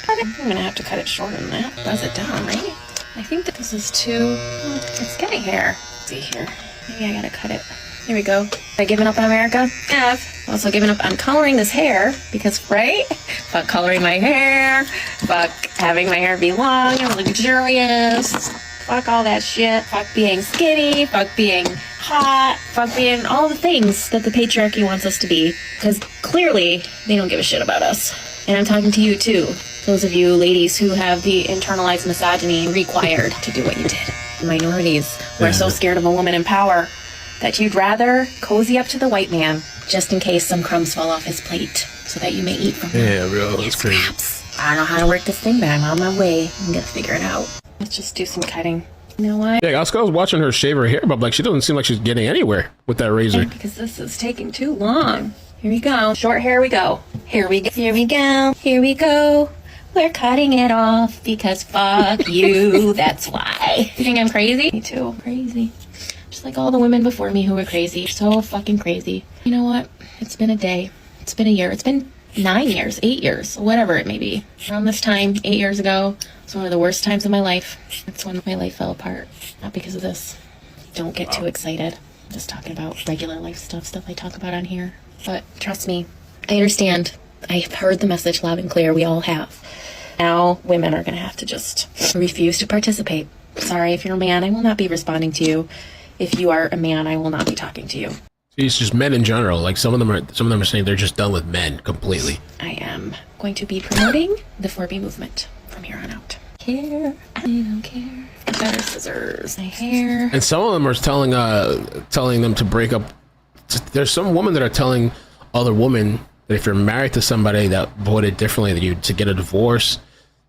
I'm going to have to cut it shorter than that. That's it down, right? I think that this is too... It's getting hair. Let's see here. Maybe I got to cut it. Here we go. Have I given up on America? I've also given up on coloring this hair because, right? Fuck coloring my hair. Fuck having my hair be long and luxurious. Fuck all that shit. Fuck being skinny. Fuck being hot. Fuck being all the things that the patriarchy wants us to be. Because clearly, they don't give a shit about us. And I'm talking to you, too. Those of you ladies who have the internalized misogyny required to do what you did. Minorities who are so scared of a woman in power that you'd rather cozy up to the white man just in case some crumbs fall off his plate, so that you may eat from them. Yeah, real. That's crazy. I don't know how to work this thing, but I'm on my way. I'm gonna figure it out. Let's just do some cutting. You know what? Yeah, I was watching her shave her hair, but like she doesn't seem like she's getting anywhere with that razor. Because this is taking too long. Here we go. Short hair we go. Here we go. Here we go. Here we go. We're cutting it off because fuck you. That's why. You think I'm crazy? Me too. Crazy. Just like all the women before me who were crazy. So fucking crazy. You know what? It's been a day. It's been a year. It's been 9 years, 8 years, whatever it may be. Around this time, 8 years ago, it's one of the worst times of my life. It's when my life fell apart. Not because of this. Don't get too excited. I'm just talking about regular life stuff I talk about on here. But trust me, I understand. I've heard the message loud and clear. We all have. Now, women are going to have to just refuse to participate. Sorry, if you're a man, I will not be responding to you. If you are a man, I will not be talking to you. It's just men in general. Like some of them are saying they're just done with men completely. I am going to be promoting the 4B movement from here on out. I don't care. Better scissors. My hair. And some of them are telling them to break up. There's some women that are telling other women that if you're married to somebody that voted differently than you, to get a divorce,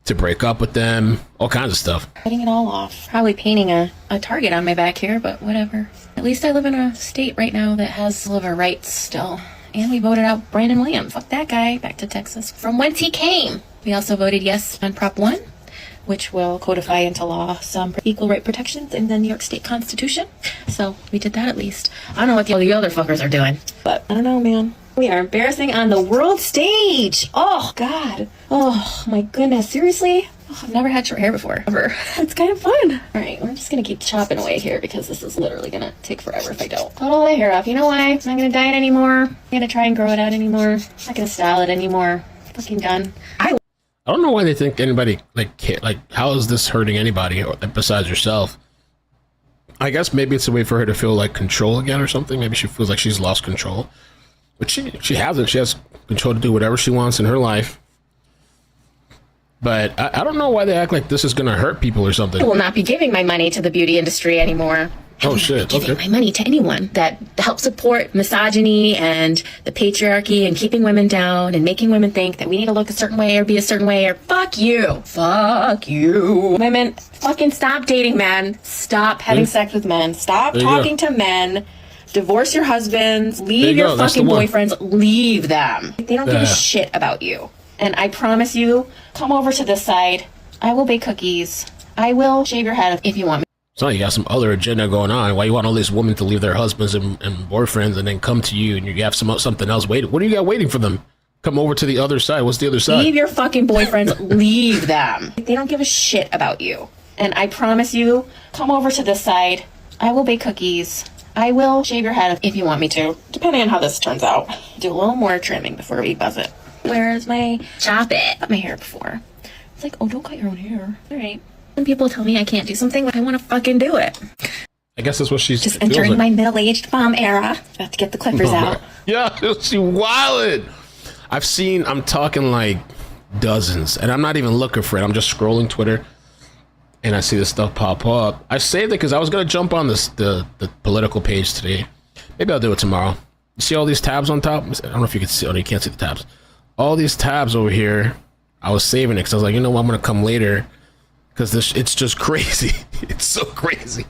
to break up with them, all kinds of stuff. Cutting it all off. Probably painting a target on my back here, but whatever. At least I live in a state right now that has sliver rights still. And we voted out Brandon Williams. Fuck that guy. Back to Texas. From whence he came. We also voted yes on Prop 1, which will codify into law some equal right protections in the New York State Constitution. So we did that at least. I don't know what the other fuckers are doing, but I don't know, man. We are embarrassing on the world stage. Oh, God. Oh, my goodness. Seriously? Oh, I've never had short hair before, ever. It's kind of fun. All right, we're just going to keep chopping away here because this is literally going to take forever if I don't. Cut all that hair off. You know why? I'm not going to dye it anymore. I'm going to try and grow it out anymore. I'm not going to style it anymore. Fucking done. I don't know why they think anybody, how is this hurting anybody besides yourself? I guess maybe it's a way for her to feel like control again or something. Maybe she feels like she's lost control. But she hasn't. She has control to do whatever she wants in her life. But I don't know why they act like this is going to hurt people or something. I will not be giving my money to the beauty industry anymore. Oh, shit. Giving my money to anyone that helps support misogyny and the patriarchy and keeping women down and making women think that we need to look a certain way or be a certain way or fuck you. Fuck you. Women, fucking stop dating men. Stop having sex with men. Stop talking to men. Divorce your husbands. Leave your fucking boyfriends. Leave them. They don't give a shit about you. And I promise you, come over to this side. I will bake cookies. I will shave your head if you want me. So you got some other agenda going on. Why you want all these women to leave their husbands and boyfriends and then come to you and you have something else waiting? What do you got waiting for them? Come over to the other side. What's the other side? Leave your fucking boyfriends. Leave them. They don't give a shit about you. And I promise you, come over to this side. I will bake cookies. I will shave your head if you want me to, depending on how this turns out. Do a little more trimming before we buzz it. Where's my chop it? Cut my hair before. It's like, oh, don't cut your own hair. All right. When people tell me I can't do something, I want to fucking do it. I guess that's what she's just entering my middle-aged mom era. About to get the clippers out. Yeah, she wilded. I'm talking like dozens, and I'm not even looking for it. I'm just scrolling Twitter, and I see this stuff pop up. I saved it because I was gonna jump on the political page today. Maybe I'll do it tomorrow. You see all these tabs on top? I don't know if you can see. Oh, you can't see the tabs. All these tabs over here. I was saving it because I was like, you know what? I'm gonna come later because it's just crazy. It's so crazy.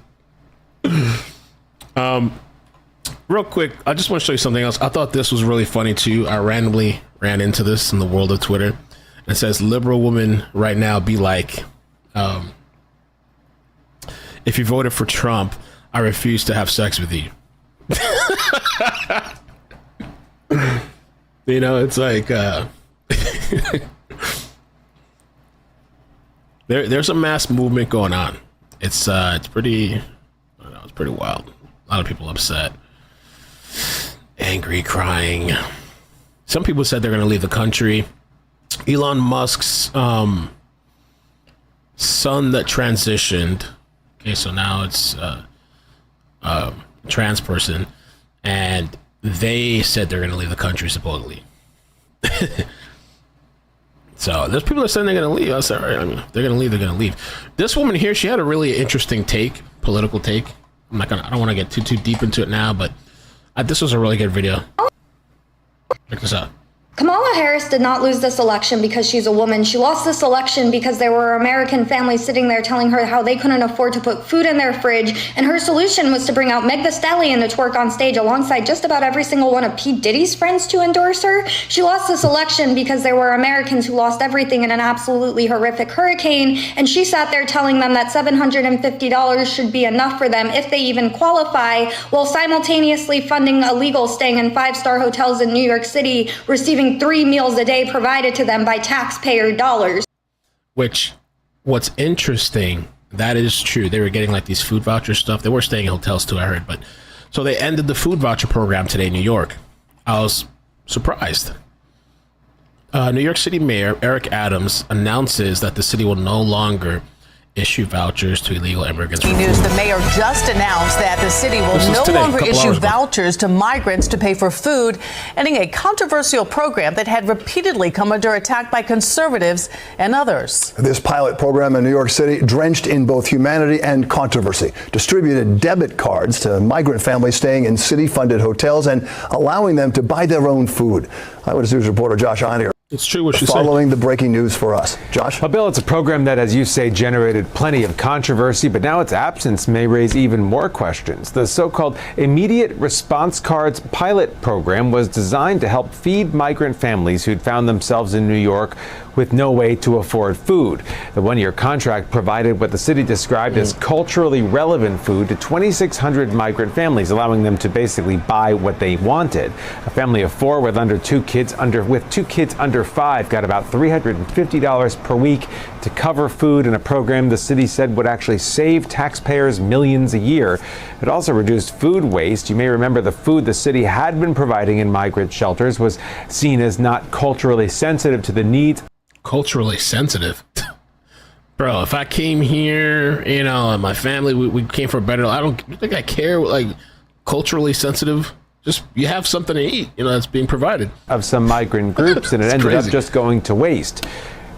Real quick, I just want to show you something else. I thought this was really funny too. I randomly ran into this in the world of Twitter. It says, liberal women right now be like, if you voted for Trump, I refuse to have sex with you. You know, it's like there's a mass movement going on. It's pretty, I don't know, it's pretty wild. A lot of people upset, angry, crying. Some people said they're going to leave the country. Elon Musk's son that transitioned. Okay, so now it's trans person, and they said they're going to leave the country supposedly. So there's people that saying they're going to leave. I said, all right, I mean, if they're going to leave, they're going to leave. This woman here, she had a really interesting take, political take. I don't want to get too deep into it now, but this was a really good video. Check this out. Kamala Harris did not lose this election because she's a woman. She lost this election because there were American families sitting there telling her how they couldn't afford to put food in their fridge, and her solution was to bring out Meg Thee Stallion to twerk on stage alongside just about every single one of P. Diddy's friends to endorse her. She lost this election because there were Americans who lost everything in an absolutely horrific hurricane, and she sat there telling them that $750 should be enough for them if they even qualify, while simultaneously funding illegals staying in five-star hotels in New York City, receiving 3 meals a day provided to them by taxpayer dollars. Which, what's interesting, that is true. They were getting like these food voucher stuff. They were staying in hotels too, I heard. But so they ended the food voucher program today in New York. I was surprised. New York City Mayor Eric Adams announces that the city will no longer issue vouchers to illegal immigrants. News: the mayor just announced that the city will no longer issue vouchers to migrants to pay for food, ending a controversial program that had repeatedly come under attack by conservatives and others. This pilot program in New York City, drenched in both humanity and controversy, distributed debit cards to migrant families staying in city-funded hotels and allowing them to buy their own food. Eyewitness News reporter Josh Einiger. It's true what you said. Following the breaking news for us. Josh? Well, Bill, it's a program that, as you say, generated plenty of controversy, but now its absence may raise even more questions. The so-called Immediate Response Cards pilot program was designed to help feed migrant families who'd found themselves in New York with no way to afford food. The one-year contract provided what the city described as culturally relevant food to 2,600 migrant families, allowing them to basically buy what they wanted. A family of four with two kids under 5 got about $350 per week to cover food in a program the city said would actually save taxpayers millions a year. It also reduced food waste. You may remember the food the city had been providing in migrant shelters was seen as not culturally sensitive to the needs. Culturally sensitive? Bro, if I came here, and my family, we came for better, I don't think I care, like, culturally sensitive. Just, you have something to eat, that's being provided. Of some migrant groups, and it ended up just going to waste.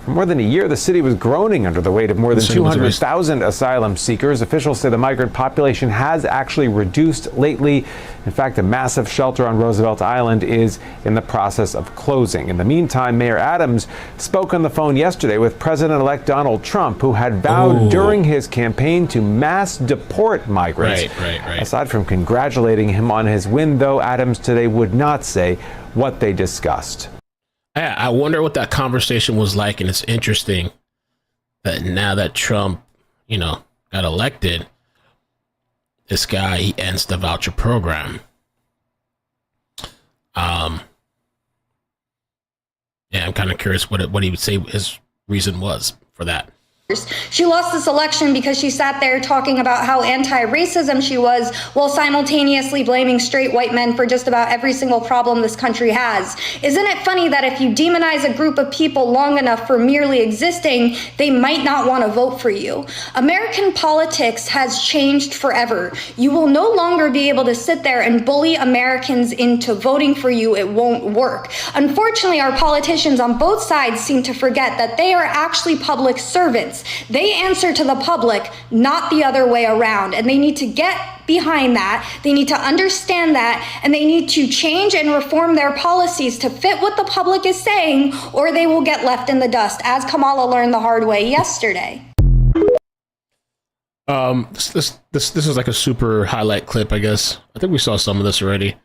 For more than a year, the city was groaning under the weight of more than 200,000 asylum seekers. Officials say the migrant population has actually reduced lately. In fact, a massive shelter on Roosevelt Island is in the process of closing. In the meantime, Mayor Adams spoke on the phone yesterday with President-elect Donald Trump, who had vowed during his campaign to mass deport migrants. Right. Aside from congratulating him on his win, though, Adams today would not say what they discussed. Yeah, I wonder what that conversation was like, and it's interesting that now that Trump, got elected, this guy, he ends the voucher program. Yeah, I'm kind of curious what he would say his reason was for that. She lost this election because she sat there talking about how anti-racism she was, while simultaneously blaming straight white men for just about every single problem this country has. Isn't it funny that if you demonize a group of people long enough for merely existing, they might not want to vote for you? American politics has changed forever. You will no longer be able to sit there and bully Americans into voting for you. It won't work. Unfortunately, our politicians on both sides seem to forget that they are actually public servants. They answer to the public, not the other way around. And they need to get behind that. They need to understand that. And they need to change and reform their policies to fit what the public is saying, or they will get left in the dust, as Kamala learned the hard way yesterday. This is like a super highlight clip, I guess. I think we saw some of this already.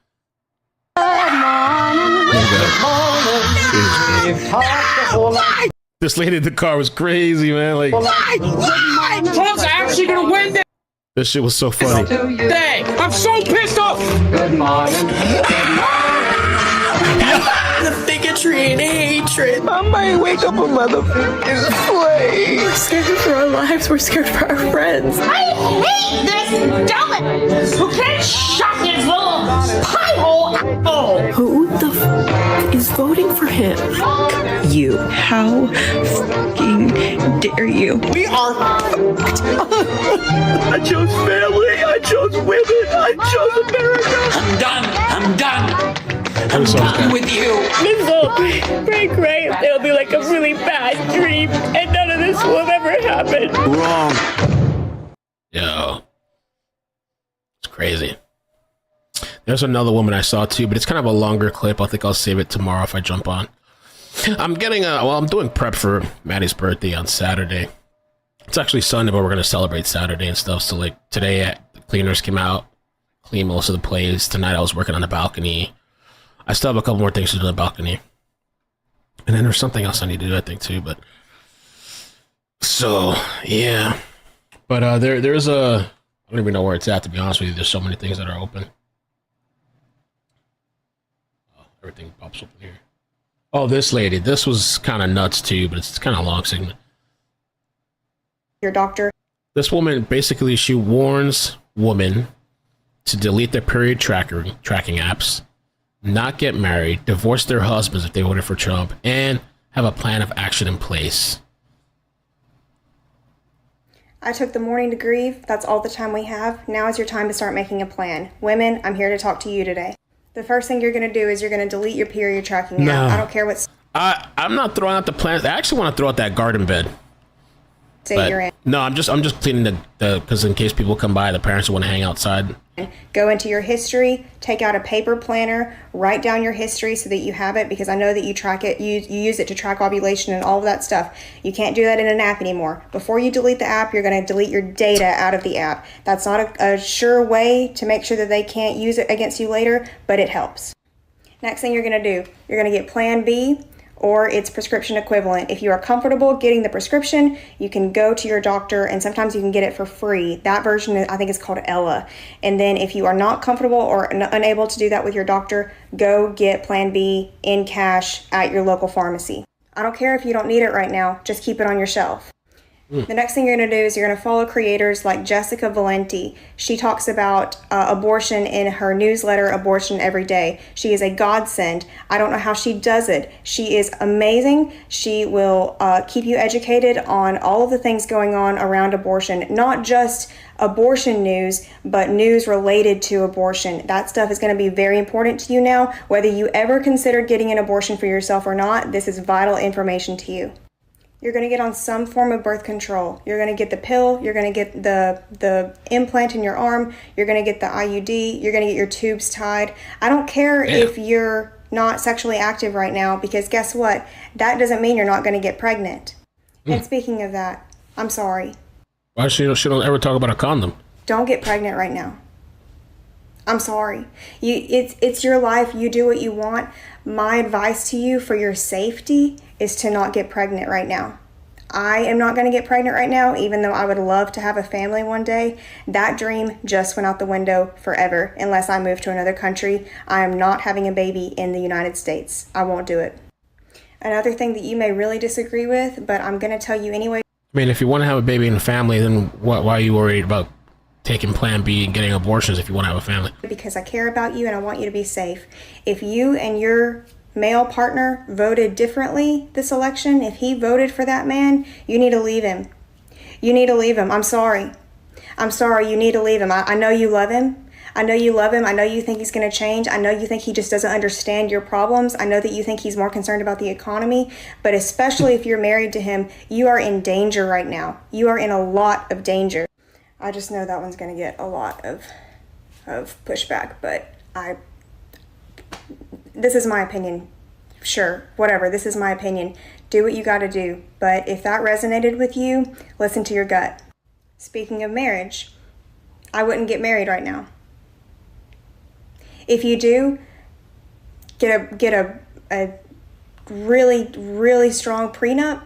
This lady in the car was crazy, man. Like, Trump's actually gonna win this. This shit was so funny. Dang, I'm so pissed off. Good morning. The bigotry and hatred. I might wake up a motherfucking slave. We're scared for our lives. We're scared for our friends. I hate this dumbass who can't shut his little pie hole apple. Who the is voting for him? You. How fucking dare you? We are. I chose family. I chose women. I chose America. I'm done. I'm done with you. This will break right. It'll be like a really bad dream, and none of this will ever happen. Wrong. Yo. It's crazy. There's another woman I saw too, but it's kind of a longer clip. I think I'll save it tomorrow if I jump on. I'm doing prep for Maddie's birthday on Saturday. It's actually Sunday, but we're going to celebrate Saturday and stuff. So like today, the cleaners came out, cleaned most of the place. Tonight I was working on the balcony. I still have a couple more things to do on the balcony. And then there's something else I need to do, I think, too. But so, yeah. But there's a... I don't even know where it's at, to be honest with you. There's so many things that are open. Oh, everything pops up in here. Oh, this lady. This was kind of nuts, too, but it's kind of a long segment. Your doctor. This woman, basically, she warns women to delete their period tracking apps, not get married, divorce their husbands if they voted for Trump, and have a plan of action in place. I took the morning to grieve. That's all the time we have. Now is your time to start making a plan. Women, I'm here to talk to you today. The first thing you're going to do is you're going to delete your period tracking app. I don't care what's... I'm not throwing out the plans. I actually want to throw out that garden bed. You're in. No, I'm just cleaning the because in case people come by, the parents want to hang outside. Go into your history, take out a paper planner, write down your history so that you have it, because I know that you track it, you use it to track ovulation and all of that stuff. You can't do that in an app anymore. Before you delete the app, you're going to delete your data out of the app. That's not a sure way to make sure that they can't use it against you later, but it helps. Next thing you're going to do, you're going to get Plan B, or its prescription equivalent. If you are comfortable getting the prescription, you can go to your doctor, and sometimes you can get it for free. That version, I think, is called Ella. And then if you are not comfortable or unable to do that with your doctor, go get Plan B in cash at your local pharmacy. I don't care if you don't need it right now, just keep it on your shelf. The next thing you're going to do is you're going to follow creators like Jessica Valenti. She talks about abortion in her newsletter, Abortion Every Day. She is a godsend. I don't know how she does it. She is amazing. She will keep you educated on all of the things going on around abortion, not just abortion news, but news related to abortion. That stuff is going to be very important to you now. Whether you ever considered getting an abortion for yourself or not, this is vital information to you. You're going to get on some form of birth control. You're going to get the pill. You're going to get the implant in your arm. You're going to get the IUD. You're going to get your tubes tied. I don't care if you're not sexually active right now, because guess what? That doesn't mean you're not going to get pregnant. And speaking of that, I'm sorry. Why she don't ever talk about a condom? Don't get pregnant right now. I'm sorry. It's your life. You do what you want. My advice to you for your safety is to not get pregnant right now. I am not going to get pregnant right now, even though I would love to have a family one day. That dream just went out the window forever. Unless I move to another country, I am not having a baby in the United States. I won't do it. Another thing that you may really disagree with, but I'm going to tell you anyway. I mean, if you want to have a baby in a family, then why are you worried about taking Plan B and getting abortions if you want to have a family? Because I care about you and I want you to be safe. If you and your male partner voted differently this election, if he voted for that man, you need to leave him. You need to leave him. I'm sorry. You need to leave him. I know you love him. I know you love him. I know you think he's going to change. I know you think he just doesn't understand your problems. I know that you think he's more concerned about the economy. But especially if you're married to him, you are in danger right now. You are in a lot of danger. I just know that one's going to get a lot of pushback, but this is my opinion. Sure, whatever, this is my opinion. Do what you got to do. But if that resonated with you, listen to your gut. Speaking of marriage, I wouldn't get married right now. If you do, get a really, really strong prenup,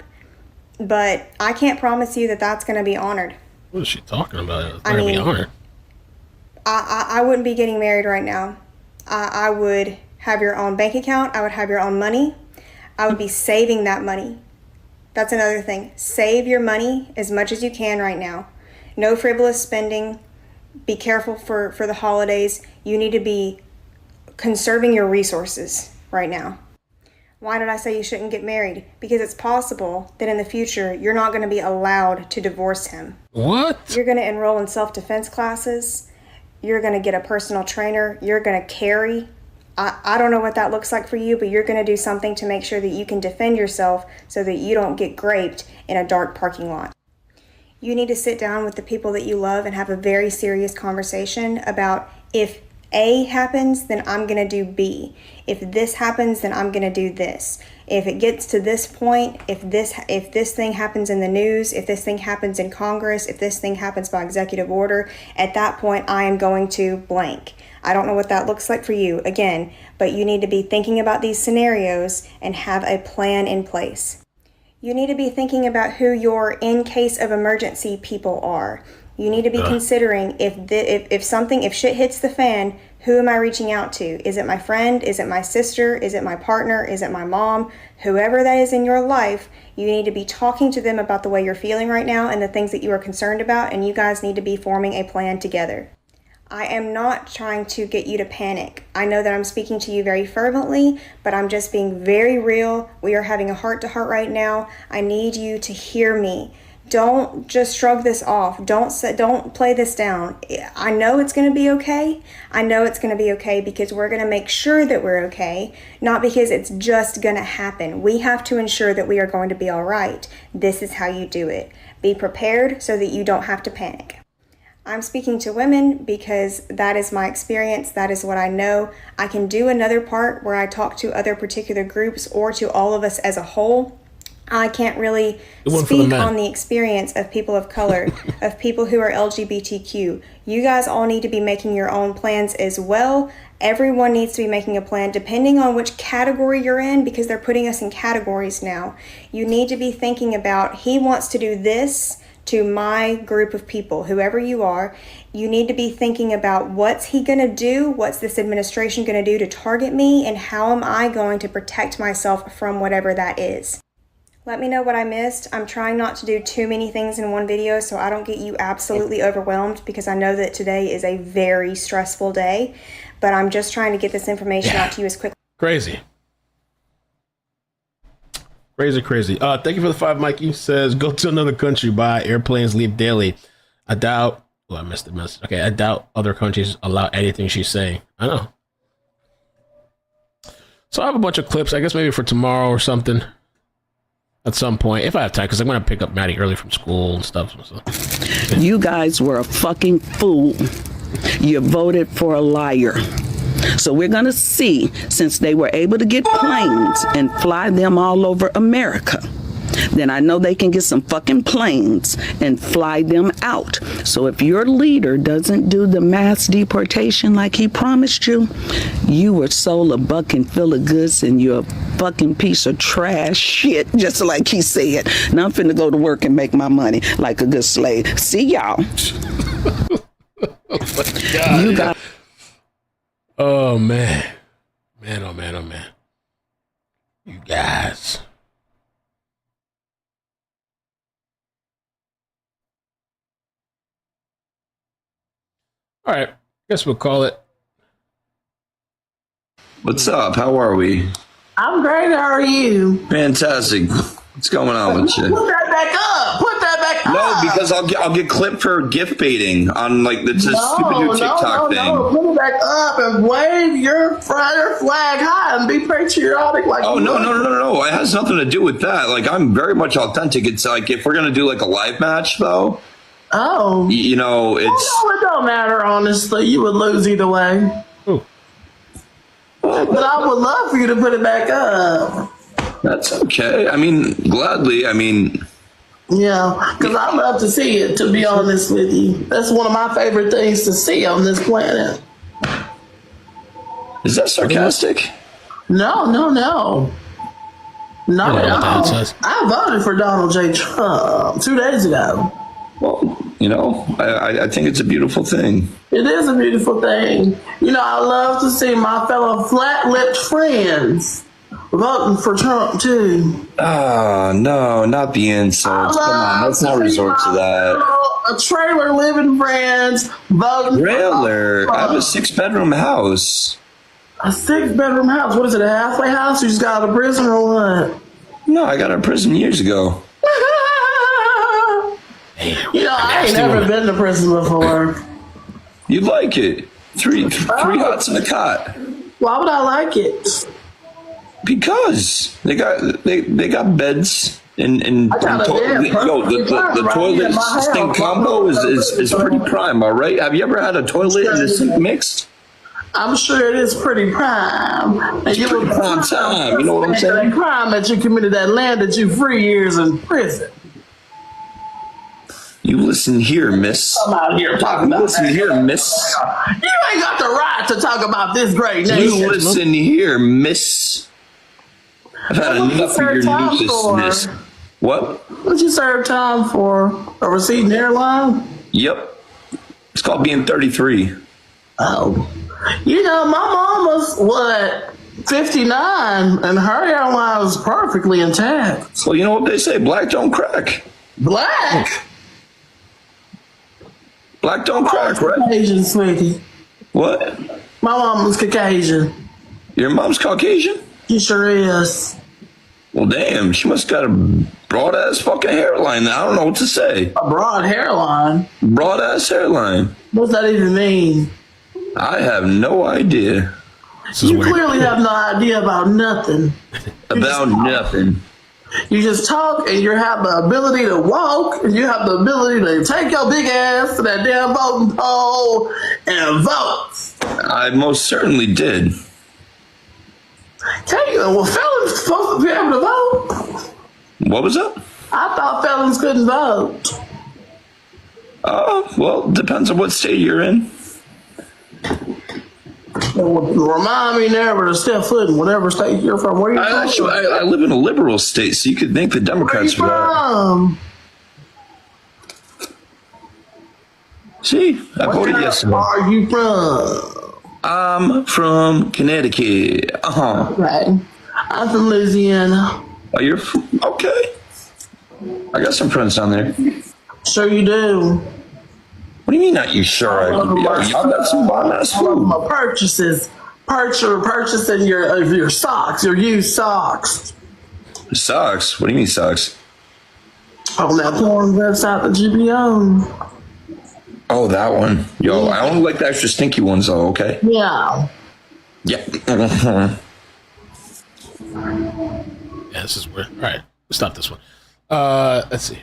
but I can't promise you that that's going to be honored. What is she talking about? It's not going to be honored. I wouldn't be getting married right now. I would have your own bank account. I would have your own money. I would be saving that money. That's another thing. Save your money as much as you can right now. No frivolous spending. Be careful for the holidays. You need to be conserving your resources right now. Why did I say you shouldn't get married? Because it's possible that in the future, you're not going to be allowed to divorce him. What? You're going to enroll in self-defense classes. You're going to get a personal trainer. You're going to carry. I don't know what that looks like for you, but you're going to do something to make sure that you can defend yourself so that you don't get raped in a dark parking lot. You need to sit down with the people that you love and have a very serious conversation about if A happens, then I'm going to do B. If this happens, then I'm going to do this. If it gets to this point, if this thing happens in the news, if this thing happens in Congress, if this thing happens by executive order, at that point I am going to blank. I don't know what that looks like for you, again, but you need to be thinking about these scenarios and have a plan in place. You need to be thinking about who your in case of emergency people are. You need to be considering if shit hits the fan, who am I reaching out to? Is it my friend? Is it my sister? Is it my partner? Is it my mom? Whoever that is in your life, you need to be talking to them about the way you're feeling right now and the things that you are concerned about, and you guys need to be forming a plan together. I am not trying to get you to panic. I know that I'm speaking to you very fervently, but I'm just being very real. We are having a heart-to-heart right now. I need you to hear me. Don't just shrug this off. Don't play this down. I know it's going to be okay. I know it's going to be okay because we're going to make sure that we're okay, not because it's just going to happen. We have to ensure that we are going to be all right. This is how you do it. Be prepared so that you don't have to panic. I'm speaking to women because that is my experience. That is what I know. I can do another part where I talk to other particular groups or to all of us as a whole. I can't really speak on the experience of people of color, of people who are LGBTQ. You guys all need to be making your own plans as well. Everyone needs to be making a plan depending on which category you're in, because they're putting us in categories now. You need to be thinking about, he wants to do this to my group of people, whoever you are. You need to be thinking about, what's he going to do? What's this administration going to do to target me? And how am I going to protect myself from whatever that is? Let me know what I missed. I'm trying not to do too many things in one video so I don't get you absolutely overwhelmed, because I know that today is a very stressful day, but I'm just trying to get this information out to you as quickly. Crazy. Thank you for the 5, Mikey. Says, go to another country, buy airplanes, leave daily. I doubt, I missed the message. Okay, I doubt other countries allow anything she's saying. I know. So I have a bunch of clips, I guess maybe for tomorrow or something. At some point, if I have time, because I'm going to pick up Maddie early from school and stuff. So. You guys were a fucking fool. You voted for a liar. So we're going to see, since they were able to get planes and fly them all over America, then I know they can get some fucking planes and fly them out. So if your leader doesn't do the mass deportation like he promised you, you were sold a bucket full of goods and you're a fucking piece of trash shit, just like he said. Now I'm finna go to work and make my money like a good slave. See y'all. Oh my God. You got. Oh man. Oh man. You guys. All right, guess we'll call it. What's up? How are we? I'm great. How are you? Fantastic. What's going on with you? Put that back up. Put that back up. No, because I'll get clipped for gift baiting on like it's a stupid new TikTok thing. No, put it back up and wave your flag high and be patriotic like. Oh no! It has nothing to do with that. Like I'm very much authentic. It's like if we're gonna do like a live match though. Oh. You know, it's. Well, it don't matter, honestly. You would lose either way. Ooh. But I would love for you to put it back up. That's okay. I mean, gladly. I mean. Yeah, because I love to see it, to be honest with you. That's one of my favorite things to see on this planet. Is that sarcastic? No. Not at all. I voted for Donald J. Trump 2 days ago. Well, you know, I think it's a beautiful thing. It is a beautiful thing. You know, I love to see my fellow flat-lipped friends voting for Trump, too. Oh, no, not the insults. Come on, let's not resort to that. A trailer living friends voting Trailer? I have a 6-bedroom house. A 6-bedroom house? What is it, a halfway house? You just got out of prison or what? No, I got out of prison years ago. You know, I ain't never been to prison before. You'd like it. Three hots in a cot. Why would I like it? Because they got beds and the toilet sink combo is pretty prime, all right? Have you ever had a toilet and a sink mixed? I'm sure it is pretty prime. And It's pretty prime time. You know what I'm saying? That crime that you committed that landed you 3 years in prison. You listen here, miss. I'm out here talking about Listen here, miss. You ain't got the right to talk about this great nation. You listen here, miss. I've had enough of your nuisanceness. What? What'd you serve time for? A receding hairline? Yep. It's called being 33. Oh. You know, my mom was, 59, and her hairline was perfectly intact. Well, you know what they say, black don't crack. Black? Black don't crack, right? Caucasian, sweetie. What? My mom was Caucasian. Your mom's Caucasian? She sure is. Well, damn, she must got a broad-ass fucking hairline. I don't know what to say. A broad hairline? Broad-ass hairline. What's that even mean? I have no idea. You clearly have no idea about nothing. About nothing. You just talk and you have the ability to walk and you have the ability to take your big ass to that damn voting poll and vote. I most certainly did. Tell you, well, felons supposed to be able to vote. What was that? I thought felons couldn't vote. Well, depends on what state you're in. Remind me never to step foot in whatever state you're from. Where you from? I live in a liberal state, so you could thank the Democrats for that. See, I voted yesterday. Where are you from? I'm from Connecticut. Right. I'm from Louisiana. Oh, you're from, okay. I got some friends down there. Sure you do. What do you mean not you sure? Y'all got some bomb-ass food. My purchasing your socks, your used socks. Socks? What do you mean socks? On that porn website that you be on. Oh, that one. Yo, I only like the extra stinky ones though, okay? Yeah. Yeah. Yeah, this is weird. All right, let's stop this one. Let's see.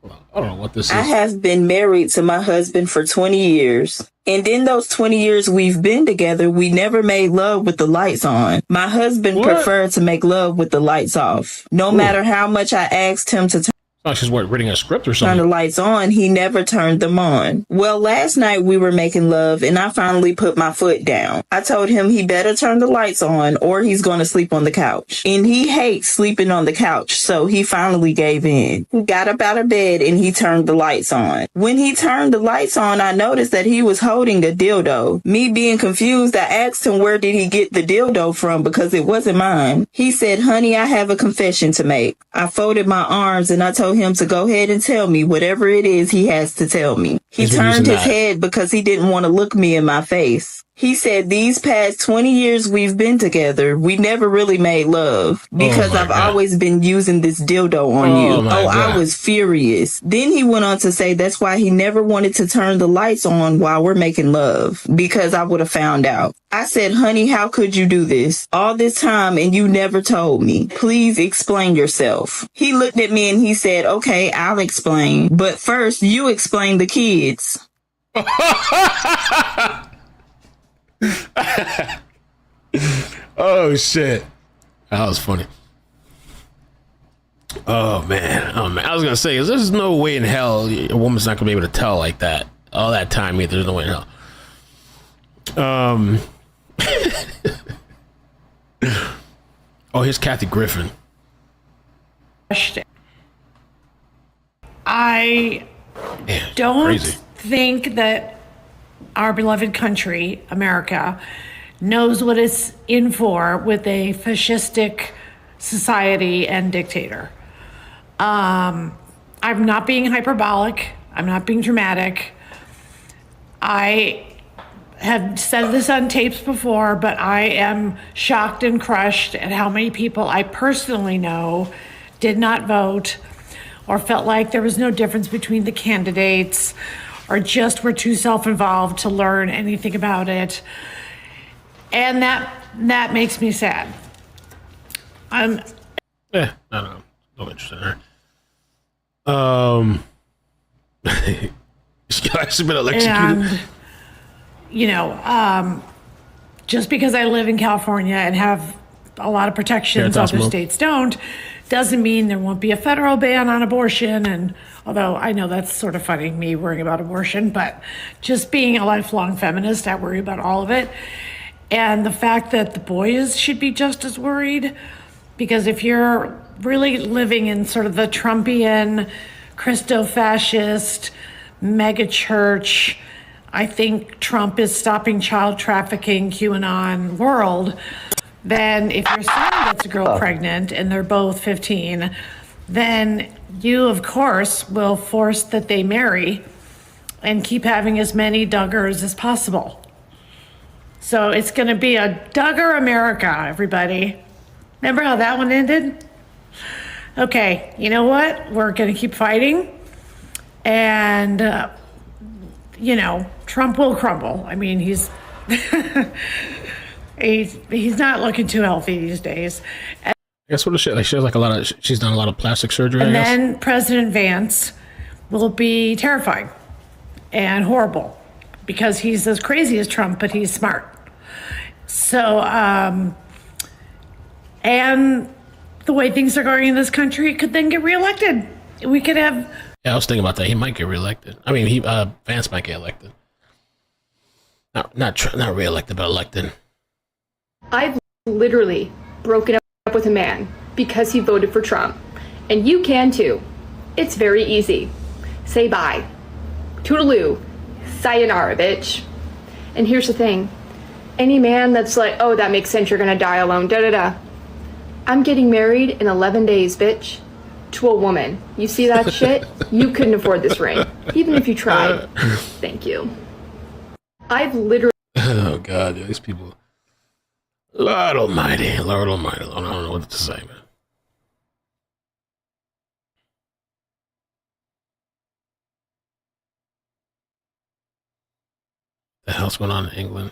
Hold on. I don't know what this is. I have been married to my husband for 20 years. And in those 20 years we've been together, we never made love with the lights on. My husband preferred to make love with the lights off. No matter how much I asked him to Oh, she's reading a script or turn something. the lights on, he never turned them on. Well, last night we were making love and I finally put my foot down. I told him he better turn the lights on or he's going to sleep on the couch. And he hates sleeping on the couch, so he finally gave in. He got up out of bed and he turned the lights on. When he turned the lights on, I noticed that he was holding a dildo. Me being confused, I asked him where did he get the dildo from because it wasn't mine. He said, "Honey, I have a confession to make." I folded my arms and I told him to go ahead and tell me whatever it is he has to tell me. He turned his head because he didn't want to look me in my face. He said, "These past 20 years we've been together, we never really made love because I've always been using this dildo on you." I was furious. Then he went on to say that's why he never wanted to turn the lights on while we're making love because I would have found out. I said, "Honey, how could you do this all this time and you never told me? Please explain yourself." He looked at me and he said, "Okay, I'll explain. But first, you explain the kids." Oh shit, that was funny. Oh man, I was gonna say, there's no way in hell a woman's not gonna be able to tell like that all that time either. There's no way in hell. Oh, here's Kathy Griffin. I don't think that our beloved country, America, knows what it's in for with a fascistic society and dictator. I'm not being hyperbolic. I'm not being dramatic. I have said this on tapes before, but I am shocked and crushed at how many people I personally know did not vote or felt like there was no difference between the candidates or just were too self-involved to learn anything about it. And that makes me sad. I don't know. No interest in her. She actually been electrocuted. And, just because I live in California and have a lot of protections other states don't, doesn't mean there won't be a federal ban on abortion. And although I know that's sort of funny, me worrying about abortion, but just being a lifelong feminist, I worry about all of it. And the fact that the boys should be just as worried, because if you're really living in sort of the Trumpian, Christo-fascist, mega church, I think Trump is stopping child trafficking, QAnon world, then if your son gets a girl pregnant and they're both 15, then you, of course, will force that they marry and keep having as many Duggars as possible. So it's going to be a Duggar America, everybody. Remember how that one ended? Okay, you know what? We're going to keep fighting. And, you know, Trump will crumble. I mean, he's not looking too healthy these days. I guess what is she like? She has like she's done a lot of plastic surgery. And I guess. then President Vance will be terrifying and horrible because he's as crazy as Trump, but he's smart. So, and the way things are going in this country, could then get reelected. We could have. Yeah, I was thinking about that. He might get reelected. I mean, Vance might get elected. Not reelected, but elected. I've literally broken up with a man because he voted for Trump. And you can too. It's very easy. Say bye. Toodaloo. Sayonara, bitch. And here's the thing. Any man that's like, oh, that makes sense, you're gonna die alone, da-da-da. I'm getting married in 11 days, bitch. To a woman. You see that shit? You couldn't afford this ring. Even if you tried. Thank you. I've literally... Oh, God, these people... Lord almighty, Lord almighty. I don't know what to say, man. The hell's going on in England?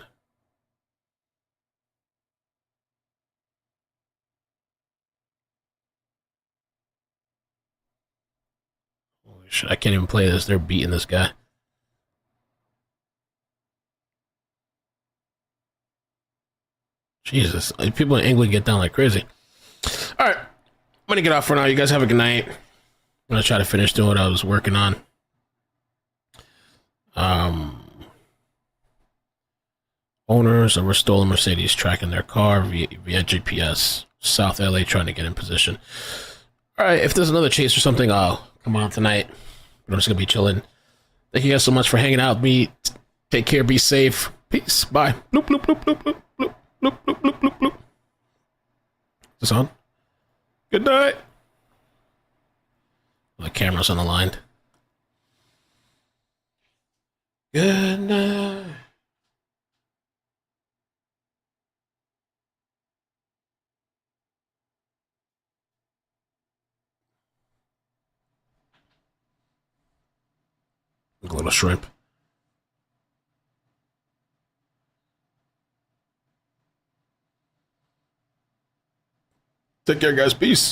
Holy shit, I can't even play this. They're beating this guy. Jesus, people in England get down like crazy. All right, I'm gonna get off for now. You guys have a good night. I'm gonna try to finish doing what I was working on. Owners of a stolen Mercedes tracking their car via GPS. South LA trying to get in position. All right, if there's another chase or something, I'll come on tonight. But I'm just gonna be chilling. Thank you guys so much for hanging out with me. Take care, be safe. Peace. Bye. Bloop, bloop, bloop, bloop, bloop, bloop. Bloop, bloop, bloop, bloop, bloop. Is this on? Good night. The camera's on the line. Good night. A little shrimp. Take care, guys. Peace.